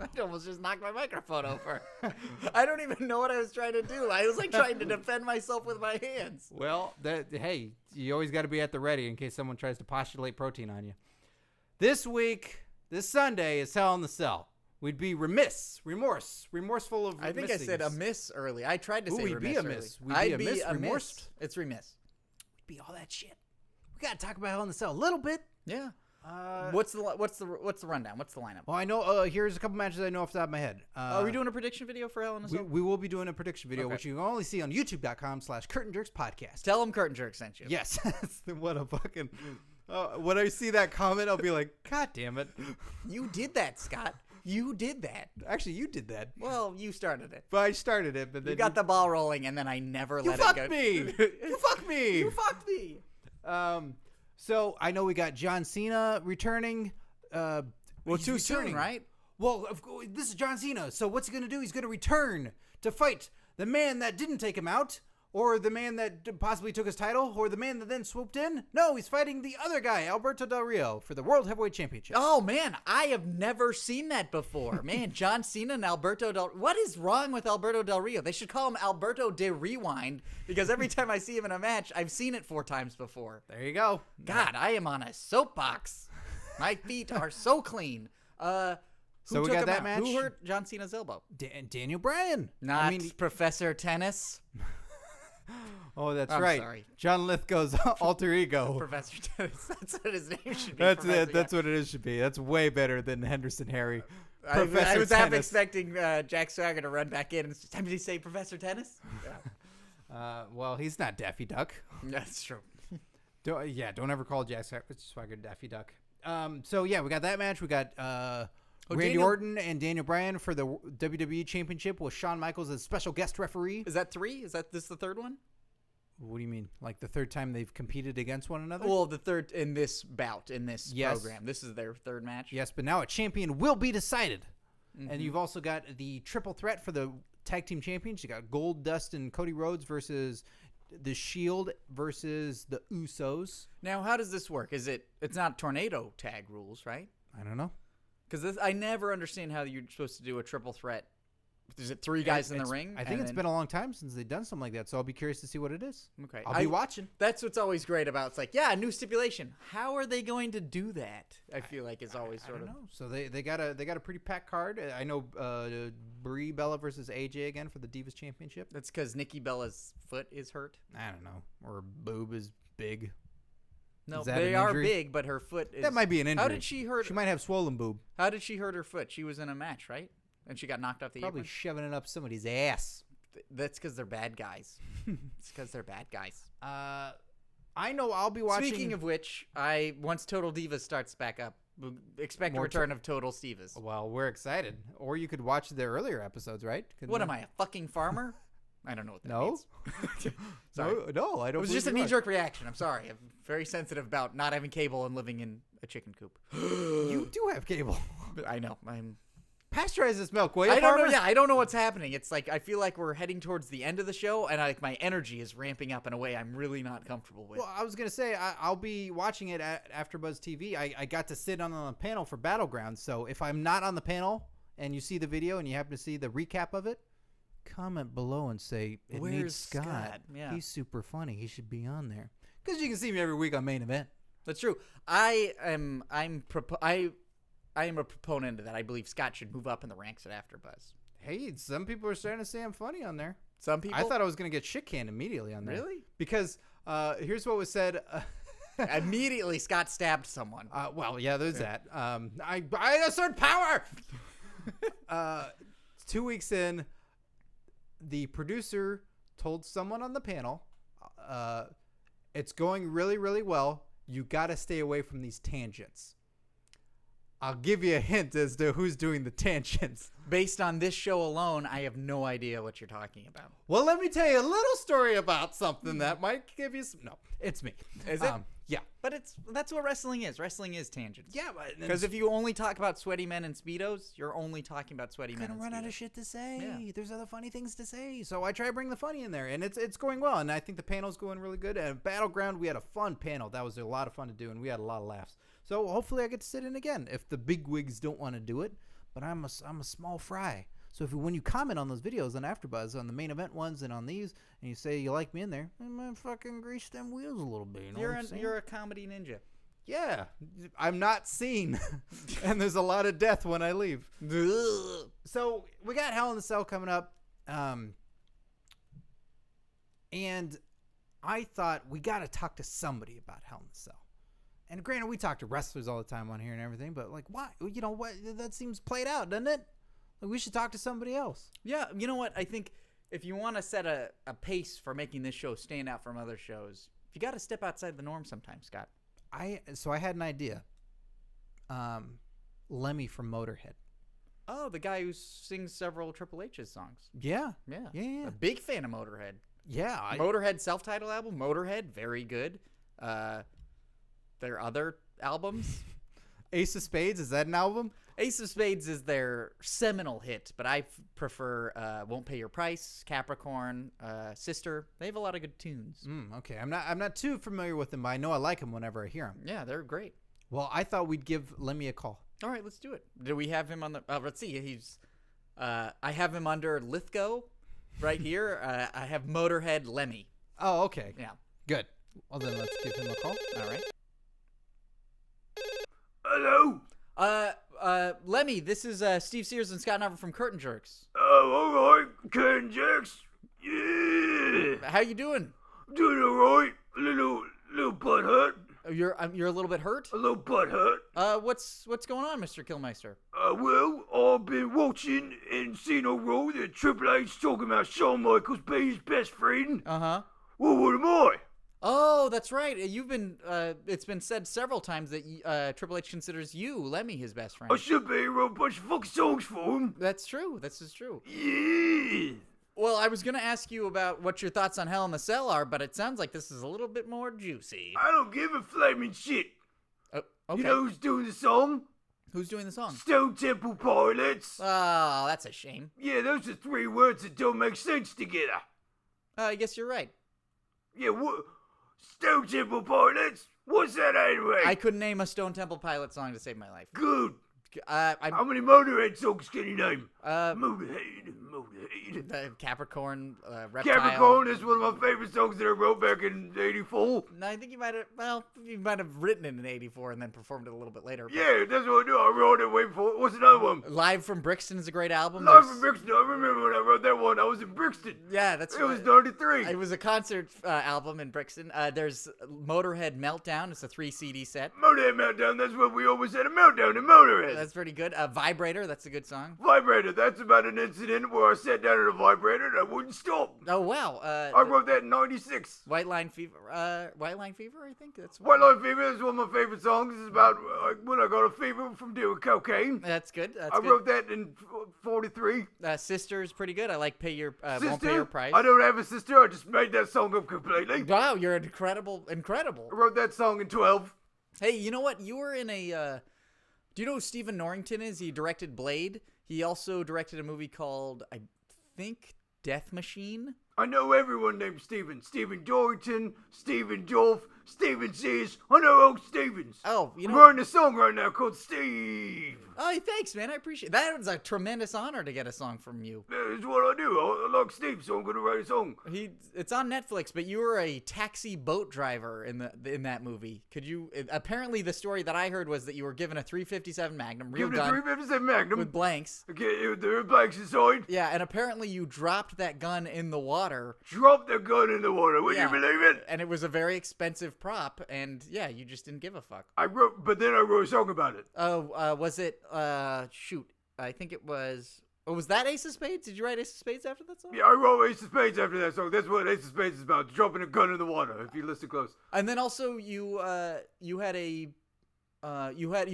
S1: I almost just knocked my microphone over. I don't even know what I was trying to do. I was like trying to defend myself with my hands.
S3: Well, hey, you always got to be at the ready in case someone tries to postulate protein on you. This week, this Sunday, is Hell in the Cell. We'd be remorseful of
S1: I think I said amiss early. I tried to say
S3: we'd
S1: remiss
S3: be amiss.
S1: early.
S3: We'd
S1: I'd
S3: be
S1: be
S3: amiss,
S1: amiss.
S3: remorsed.
S1: It's remiss.
S3: We'd be all that shit. We got to talk about Hell in the Cell a little bit.
S1: Yeah. What's the rundown? What's the lineup?
S3: Well, I know. Here's a couple matches I know off the top of my head.
S1: Are we doing a prediction video for Hell in a Cell?
S3: We will be doing a prediction video,
S1: Okay.
S3: which you can only see on YouTube.com/CurtainJerksPodcast.
S1: Tell them Curtain Jerk sent you.
S3: Yes. What a fucking. When I see that comment, I'll be like, God damn it.
S1: You did that, Scott. You did that.
S3: Actually, you did that.
S1: Well, you started it.
S3: But I started it, but then
S1: You got the ball rolling, and then I never
S3: You
S1: let
S3: fucked
S1: it go.
S3: me. You fucked me.
S1: You fucked me.
S3: So I know we got John Cena returning. Well,
S1: He's
S3: too
S1: returning,
S3: soon,
S1: right?
S3: Well, this is John Cena. So what's he going to do? He's going to return to fight the man that didn't take him out, or the man that possibly took his title, or the man that then swooped in. No, he's fighting the other guy, Alberto Del Rio, for the World Heavyweight Championship.
S1: Oh, man, I have never seen that before. Man, John Cena and Alberto Del... What is wrong with Alberto Del Rio? They should call him Alberto de Rewind, because every time I see him in a match, I've seen it 4 times before.
S3: There you go.
S1: God, I am on a soapbox. My feet are so clean.
S3: So
S1: Who
S3: we
S1: took
S3: got
S1: him
S3: that
S1: out?
S3: match?
S1: Who hurt John Cena's elbow?
S3: Daniel Bryan.
S1: Not Professor Tennis.
S3: Oh, that's
S1: I'm
S3: right.
S1: sorry.
S3: John Lithgow's alter ego.
S1: Professor Tennis. That's what his name should be.
S3: That's
S1: Professor,
S3: it. That's what it is. Should be. That's way better than Henderson Harry.
S1: I was half
S3: Tennis.
S1: expecting Jack Swagger to run back in and somebody say Professor Tennis. Yeah.
S3: Well, he's not Daffy Duck.
S1: That's true.
S3: Don't ever call Jack Swagger Daffy Duck. So yeah, we got that match. We got Randy
S1: Daniel-
S3: Orton and Daniel Bryan for the WWE Championship with Shawn Michaels as special guest referee.
S1: Is that 3? Is this the third one?
S3: What do you mean? Like the third time they've competed against one another?
S1: Well, the third in this bout, in this
S3: Yes.
S1: program. This is their third match.
S3: Yes, but now a champion will be decided. And you've also got the triple threat for the tag team champions. You got Gold Dust and Cody Rhodes versus the Shield versus the Usos.
S1: Now, how does this work? It's not tornado tag rules, right?
S3: I don't know.
S1: Because I never understand how you're supposed to do a triple threat. Is it 3 guys in the ring?
S3: I think it's been a long time since they've done something like that, so I'll be curious to see what it is.
S1: Okay.
S3: I'll be watching.
S1: That's what's always great about it's like, yeah, new stipulation. How are they going to do that? I feel like it's always
S3: I don't know. So they got a pretty packed card. I know Brie Bella versus AJ again for the Divas Championship.
S1: That's because Nikki Bella's foot is hurt.
S3: I don't know. Or her boob is big.
S1: No,
S3: Is that
S1: they
S3: an
S1: are
S3: injury?
S1: big, but her foot is...
S3: That might be an injury.
S1: How did she hurt...
S3: She might have swollen boob.
S1: How did she hurt her foot? She was in a match, right? And she got knocked off the
S3: Probably
S1: apron?
S3: shoving it up somebody's ass.
S1: That's because they're bad guys. It's because they're bad guys.
S3: I know I'll be watching.
S1: Speaking of which, once Total Divas starts back up, expect a
S3: More
S1: return of Total Divas.
S3: Well, we're excited. Or you could watch the earlier episodes, right?
S1: What am I, a fucking farmer? I don't know what that
S3: No?
S1: means. Sorry.
S3: No, I don't.
S1: It was just a knee-jerk reaction. I'm sorry. I'm very sensitive about not having cable and living in a chicken coop.
S3: You do have cable.
S1: I know.
S3: Pasteurize this milk, will you,
S1: I don't know.
S3: farmer?
S1: Yeah, I don't know what's happening. It's like I feel like we're heading towards the end of the show, and my energy is ramping up in a way I'm really not comfortable with.
S3: Well, I was gonna say I'll be watching it at AfterBuzz TV. I got to sit on the panel for Battlegrounds, so if I'm not on the panel and you see the video and you happen to see the recap of it, comment below and say it
S1: Where's
S3: needs Scott.
S1: Scott? Yeah.
S3: He's super funny. He should be on there because you can see me every week on Main Event.
S1: That's true. I am a proponent of that. I believe Scott should move up in the ranks at AfterBuzz.
S3: Hey, some people are starting to say I'm funny on there.
S1: Some people.
S3: I thought I was gonna get shit canned immediately on there.
S1: Really?
S3: Because here's what was said.
S1: Immediately, Scott stabbed someone.
S3: Well, yeah, there's that. I assert power. 2 weeks in, the producer told someone on the panel, "It's going really, really well. You got to stay away from these tangents." I'll give you a hint as to who's doing the tangents.
S1: Based on this show alone, I have no idea what you're talking about.
S3: Well, let me tell you a little story about something that might give you some... No, it's me.
S1: Is it?
S3: Yeah.
S1: But that's what wrestling is. Wrestling is tangents.
S3: Yeah, but...
S1: Because if you only talk about sweaty men and Speedos, you're only talking about sweaty men and
S3: gonna run out of
S1: Speedos.
S3: shit to say.
S1: Yeah.
S3: There's other funny things to say. So I try to bring the funny in there, and it's going well. And I think the panel's going really good. And Battleground, we had a fun panel. That was a lot of fun to do, and we had a lot of laughs. So hopefully I get to sit in again if the big wigs don't want to do it. But I'm a small fry. So when you comment on those videos on AfterBuzz, on the Main Event ones and on these, and you say you like me in there, I might fucking grease them wheels a little bit. You know what I'm saying?
S1: You're a comedy ninja.
S3: Yeah, I'm not seen, and there's a lot of death when I leave. So we got Hell in the Cell coming up, and I thought we got to talk to somebody about Hell in the Cell. And granted, we talk to wrestlers all the time on here and everything, but like, why? You know what? That seems played out, doesn't it? Like, we should talk to somebody else.
S1: Yeah, you know what? I think if you want to set a pace for making this show stand out from other shows, you got to step outside the norm sometimes, Scott.
S3: So I had an idea. Lemmy from Motörhead.
S1: Oh, the guy who sings several Triple H's songs.
S3: Yeah.
S1: Yeah. A big fan of Motörhead.
S3: Yeah.
S1: Motörhead self-titled album, Motörhead, very good. Their other albums.
S3: Ace of Spades, is that an album?
S1: Ace of Spades is their seminal hit, but I prefer Won't Pay Your Price, Capricorn, Sister. They have a lot of good tunes.
S3: Okay. I'm not too familiar with them, but I know I like them whenever I hear them.
S1: Yeah, they're great.
S3: Well, I thought we'd give Lemmy a call.
S1: All right, let's do it. Do we have him on the... let's see. He's... I have him under Lithgow right here. I have Motörhead Lemmy.
S3: Oh, okay.
S1: Yeah.
S3: Good. Well, then let's give him a call.
S1: All right.
S4: Hello?
S1: Lemmy, this is Steve Sears and Scott Narver from Curtain Jerks.
S4: Oh, alright. Curtain Jerks. Yeah.
S1: How you doing?
S4: Doing alright. A little butt hurt.
S1: You're a little bit hurt?
S4: A little butt hurt.
S1: What's going on, Mr. Killmeister?
S4: Well, I've been watching and seeing a role that Triple H talking about Shawn Michaels being his best friend.
S1: Uh-huh.
S4: Well, what am I?
S1: Oh, that's right. You've been, it's been said several times that Triple H considers you, Lemmy, his best friend.
S4: I should be wrote a bunch of fucking songs for him.
S1: That's true. This is true.
S4: Yeah.
S1: Well, I was going to ask you about what your thoughts on Hell in the Cell are, but it sounds like this is a little bit more juicy.
S4: I don't give a flaming shit.
S1: Okay.
S4: You know who's doing the song?
S1: Who's doing the song?
S4: Stone Temple Pilots.
S1: Oh, that's a shame.
S4: Yeah, those are 3 words that don't make sense together.
S1: I guess you're right.
S4: Yeah, what? Stone Temple Pilots? What's that anyway?
S1: I couldn't name a Stone Temple Pilot song to save my life.
S4: Good.
S1: I'm
S4: How many Motörhead songs can you name? Motörhead.
S1: Capricorn, Reptile.
S4: Capricorn is one of my favorite songs that I wrote back in '84.
S1: No, I think you might have written it in '84 and then performed it a little bit later. but-
S4: Yeah, that's what I do. I wrote it way before. What's another one?
S1: Live from Brixton is a great album.
S4: Live
S1: There's-
S4: from Brixton. I remember when I wrote that one. I was in Brixton.
S1: Yeah, that's
S4: It was
S1: right.
S4: 93.
S1: It was a concert album in Brixton. There's Motörhead Meltdown. It's a 3 CD set.
S4: Motörhead Meltdown. That's what we always had a meltdown in Motörhead.
S1: That's pretty good. Vibrator. That's a good song.
S4: Vibrator. That's about an incident where I sat down at a vibrator and I wouldn't stop.
S1: Oh wow.
S4: I wrote that in '96.
S1: White Line Fever. White Line Fever. I think that's
S4: White Line Fever is one of my favorite songs. It's about when I got a fever from doing cocaine.
S1: That's good. That's
S4: I
S1: good.
S4: wrote that in '43.
S1: Sister's pretty good. I like Pay Your Won't Pay
S4: Sister,
S1: Your Price.
S4: I don't have a sister. I just made that song up completely.
S1: Wow, you're incredible.
S4: I wrote that song in 12.
S1: Hey, you know what? You were in a. Do you know who Stephen Norrington is? He directed Blade. He also directed a movie called, I think, Death Machine.
S4: I know everyone named Steven. Steven Dorrington, Steven Dolph, Steven Sears. I know old Stevens.
S1: Oh, you
S4: I'm
S1: know.
S4: writing a song right now called Steve.
S1: Oh, thanks, man. I appreciate that. Was a tremendous honor to get a song from you.
S4: That's what I do. I like Steve, so I'm going to write a song.
S1: It's on Netflix, but you were a taxi boat driver in that movie. Could you? Apparently, the story that I heard was that you were given a .357 Magnum, real
S4: Give it a
S1: gun,
S4: 357 Magnum.
S1: with blanks.
S4: Okay, there are blanks inside.
S1: Yeah, and apparently you dropped that gun in the water.
S4: Drop the gun in the water. Would
S1: Yeah.
S4: you believe it?
S1: And it was a very expensive prop, and yeah, you just didn't give a fuck.
S4: But then I wrote a song about it.
S1: Oh, was it? Shoot, I think it was. Oh, was that Ace of Spades? Did you write Ace of Spades after that song?
S4: Yeah, I wrote Ace of Spades after that song. That's what Ace of Spades is about. Dropping a gun in the water, if you listen close.
S1: And then also you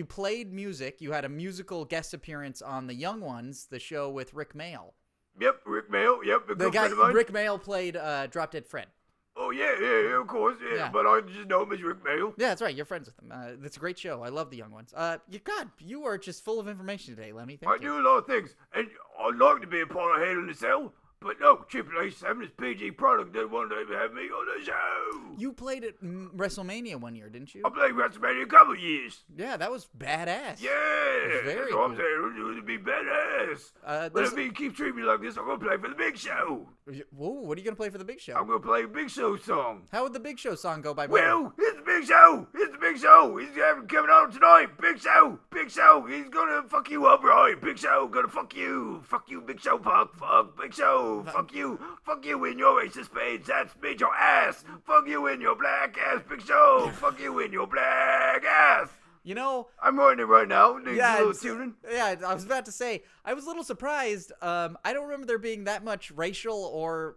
S1: played music. You had a musical guest appearance on The Young Ones, the show with Rick Mail.
S4: Yep, Rick Mail. Yep, a
S1: The
S4: good
S1: guy
S4: friend of mine.
S1: Rick Mail played Drop Dead Fred.
S4: Oh, yeah, of course. Yeah,
S1: Yeah.
S4: but I just know him as Rick Mail.
S1: Yeah, that's right. You're friends with him. That's a great show. I love The Young Ones. You are just full of information today, Lemmy. Thank
S4: I
S1: you.
S4: do a lot of things, and I'd like to be a part of Hell in the Cell, but no, Triple H, having this PG product, they want to have me on the show.
S1: You played at WrestleMania one year, didn't you?
S4: I played WrestleMania a couple of years.
S1: Yeah, that was badass.
S4: Yeah,
S1: very
S4: that's what I'm saying. It would be badass. But
S1: there's-
S4: if you keep treating me like this, I'm going to play for the Big Show.
S1: Whoa, what are you gonna play for the Big Show?
S4: I'm going to play a Big Show song.
S1: How would the Big Show song go by?
S4: Well, it's the Big Show. It's the Big Show. He's coming on tonight. Big Show. Big Show. He's gonna fuck you up, right? Big Show. Gonna fuck you. Fuck you, Big Show. Fuck. Big Show. Fuck you. Fuck you in your Ace of Spades. That's made your ass. Fuck you in your black ass, Big Show. Fuck you in your black ass.
S1: You know,
S4: I'm writing it right now. Needs a little
S1: it's-
S4: tuning.
S1: yeah. I was about to say, I was a little surprised. I don't remember there being that much racial or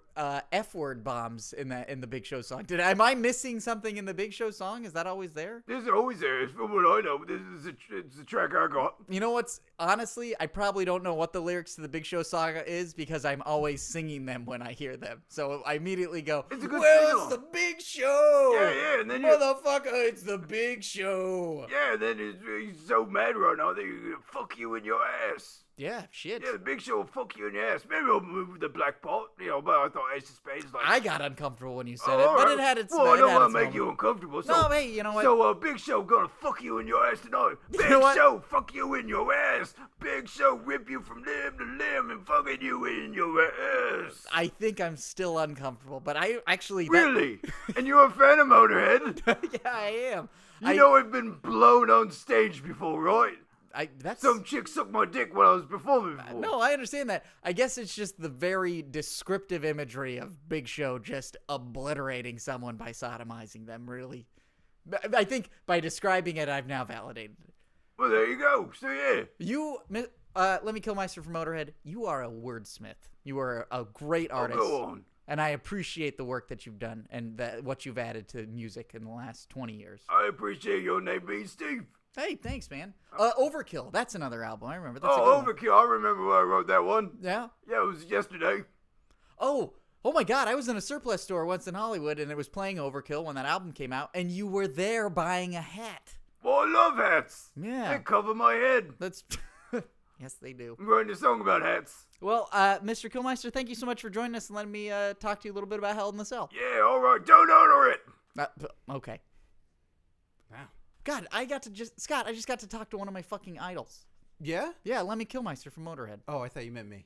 S1: F-word bombs in the Big Show song. Am I missing something in the Big Show song? Is that always there?
S4: This is always there. It's from what I know. This is it's a track I got.
S1: You know what's honestly, I probably don't know what the lyrics to the Big Show song is because I'm always singing them when I hear them. So I immediately go,
S4: It's a good
S1: "Well,
S4: sing-along."
S1: it's the Big Show,
S4: Yeah, and then you.
S1: motherfucker, it's the Big Show."
S4: Yeah, and then he's so mad right now that he's gonna fuck you in your ass.
S1: Yeah, shit.
S4: Yeah, the Big Show will fuck you in your ass. Maybe I'll move the black part, but I thought Ace of Spades like.
S1: I got uncomfortable when you said
S4: Oh,
S1: it, but
S4: alright.
S1: it had its.
S4: Well, I
S1: it
S4: don't
S1: had
S4: want
S1: its
S4: to make you
S1: moment.
S4: uncomfortable. So,
S1: No, hey, you know what?
S4: So, Big Show gonna fuck you in your ass tonight. Big
S1: know what?
S4: Show fuck you in your ass. Big Show rip you from limb to limb and fucking you in your ass.
S1: I think I'm still uncomfortable, but I actually
S4: Really? And you're a fan of Motörhead?
S1: yeah, I am.
S4: You know I've been blown on stage before, right?
S1: That's
S4: Some chick sucked my dick when I was performing before.
S1: no, I understand that. I guess it's just the very descriptive imagery of Big Show just obliterating someone by sodomizing them. Really, I think by describing it, I've now validated it.
S4: Well, there you go. So yeah.
S1: You, Lemmy Kilmeister from Motörhead, you are a wordsmith. You are a great artist.
S4: Go on.
S1: And I appreciate the work that you've done and what you've added to music in the last 20 years.
S4: I appreciate your name being Steve.
S1: Hey, thanks, man. Overkill, that's another album. I remember. That's a good
S4: Oh,
S1: one.
S4: Overkill. I remember when I wrote that one.
S1: Yeah?
S4: Yeah, it was yesterday.
S1: Oh my God, I was in a surplus store once in Hollywood, and it was playing Overkill when that album came out, and you were there buying a hat.
S4: Well, I love hats.
S1: Yeah.
S4: They cover my head.
S1: That's... Yes, they do.
S4: I'm writing a song about hats.
S1: Well, Mr. Killmeister, thank you so much for joining us and letting me talk to you a little bit about Hell in the Cell.
S4: Yeah, all right. Don't order it.
S1: Okay.
S3: Wow.
S1: God, I just got to talk to one of my fucking idols.
S3: Yeah?
S1: Yeah, Lemmy Killmeister from Motörhead.
S3: Oh, I thought you meant me.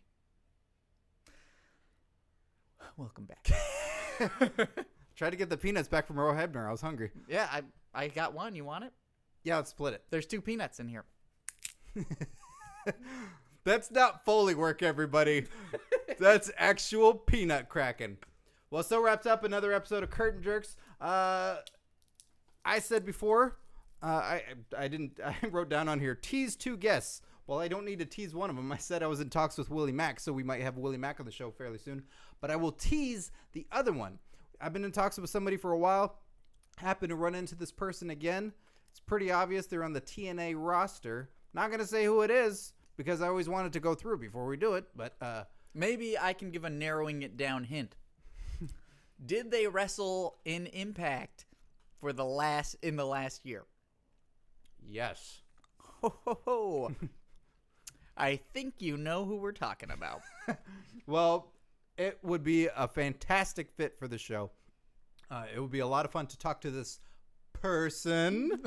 S1: Welcome back.
S3: Tried to get the peanuts back from Earl Hebner. I was hungry.
S1: Yeah, I got one. You want it?
S3: Yeah, let's split it.
S1: There's 2 peanuts in here.
S3: That's not Foley work, everybody. That's actual peanut cracking. Well, so wraps up another episode of Curtain Jerks. I said before, I wrote down on here, tease 2 guests. Well, I don't need to tease one of them. I said I was in talks with Willie Mack, so we might have Willie Mack on the show fairly soon. But I will tease the other one. I've been in talks with somebody for a while. Happened to run into this person again. It's pretty obvious they're on the TNA roster. Not going to say who it is because I always wanted to go through before we do it. But
S1: maybe I can give a narrowing it down hint. Did they wrestle in Impact in the last year?
S3: yes.
S1: Ho, ho, ho. I think you know who we're talking about.
S3: Well, it would be a fantastic fit for the show. It would be a lot of fun to talk to this person.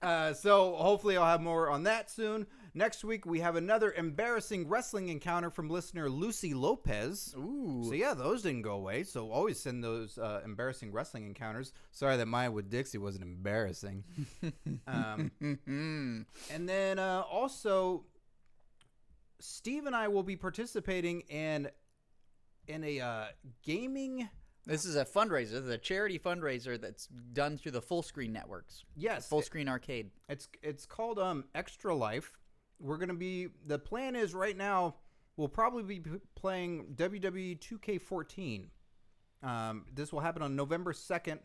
S3: So hopefully I'll have more on that soon. Next week, we have another embarrassing wrestling encounter from listener Lucy Lopez.
S1: Ooh.
S3: So yeah, those didn't go away. So always send those embarrassing wrestling encounters. Sorry that mine with Dixie wasn't embarrassing. And then also, Steve and I will be participating in a gaming.
S1: This is a fundraiser. This is a charity fundraiser that's done through the Full Screen Networks.
S3: Yes,
S1: Full Screen Arcade.
S3: it's called Extra Life. We're gonna be. The plan is right now we'll probably be playing WWE 2K14. This will happen on November 2nd.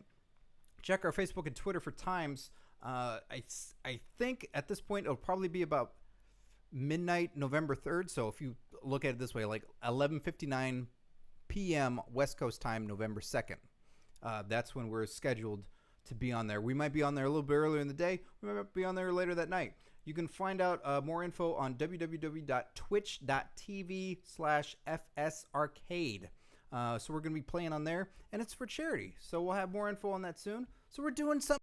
S3: Check our Facebook and Twitter for times. I think at this point it'll probably be about midnight November 3rd. So if you look at it this way, like 11:59 p.m. West Coast time, November 2nd. That's when we're scheduled to be on there. We might be on there a little bit earlier in the day. We might be on there later that night. You can find out more info on www.twitch.tv/FSarcade. So we're going to be playing on there, and it's for charity. So we'll have more info on that soon. So we're doing something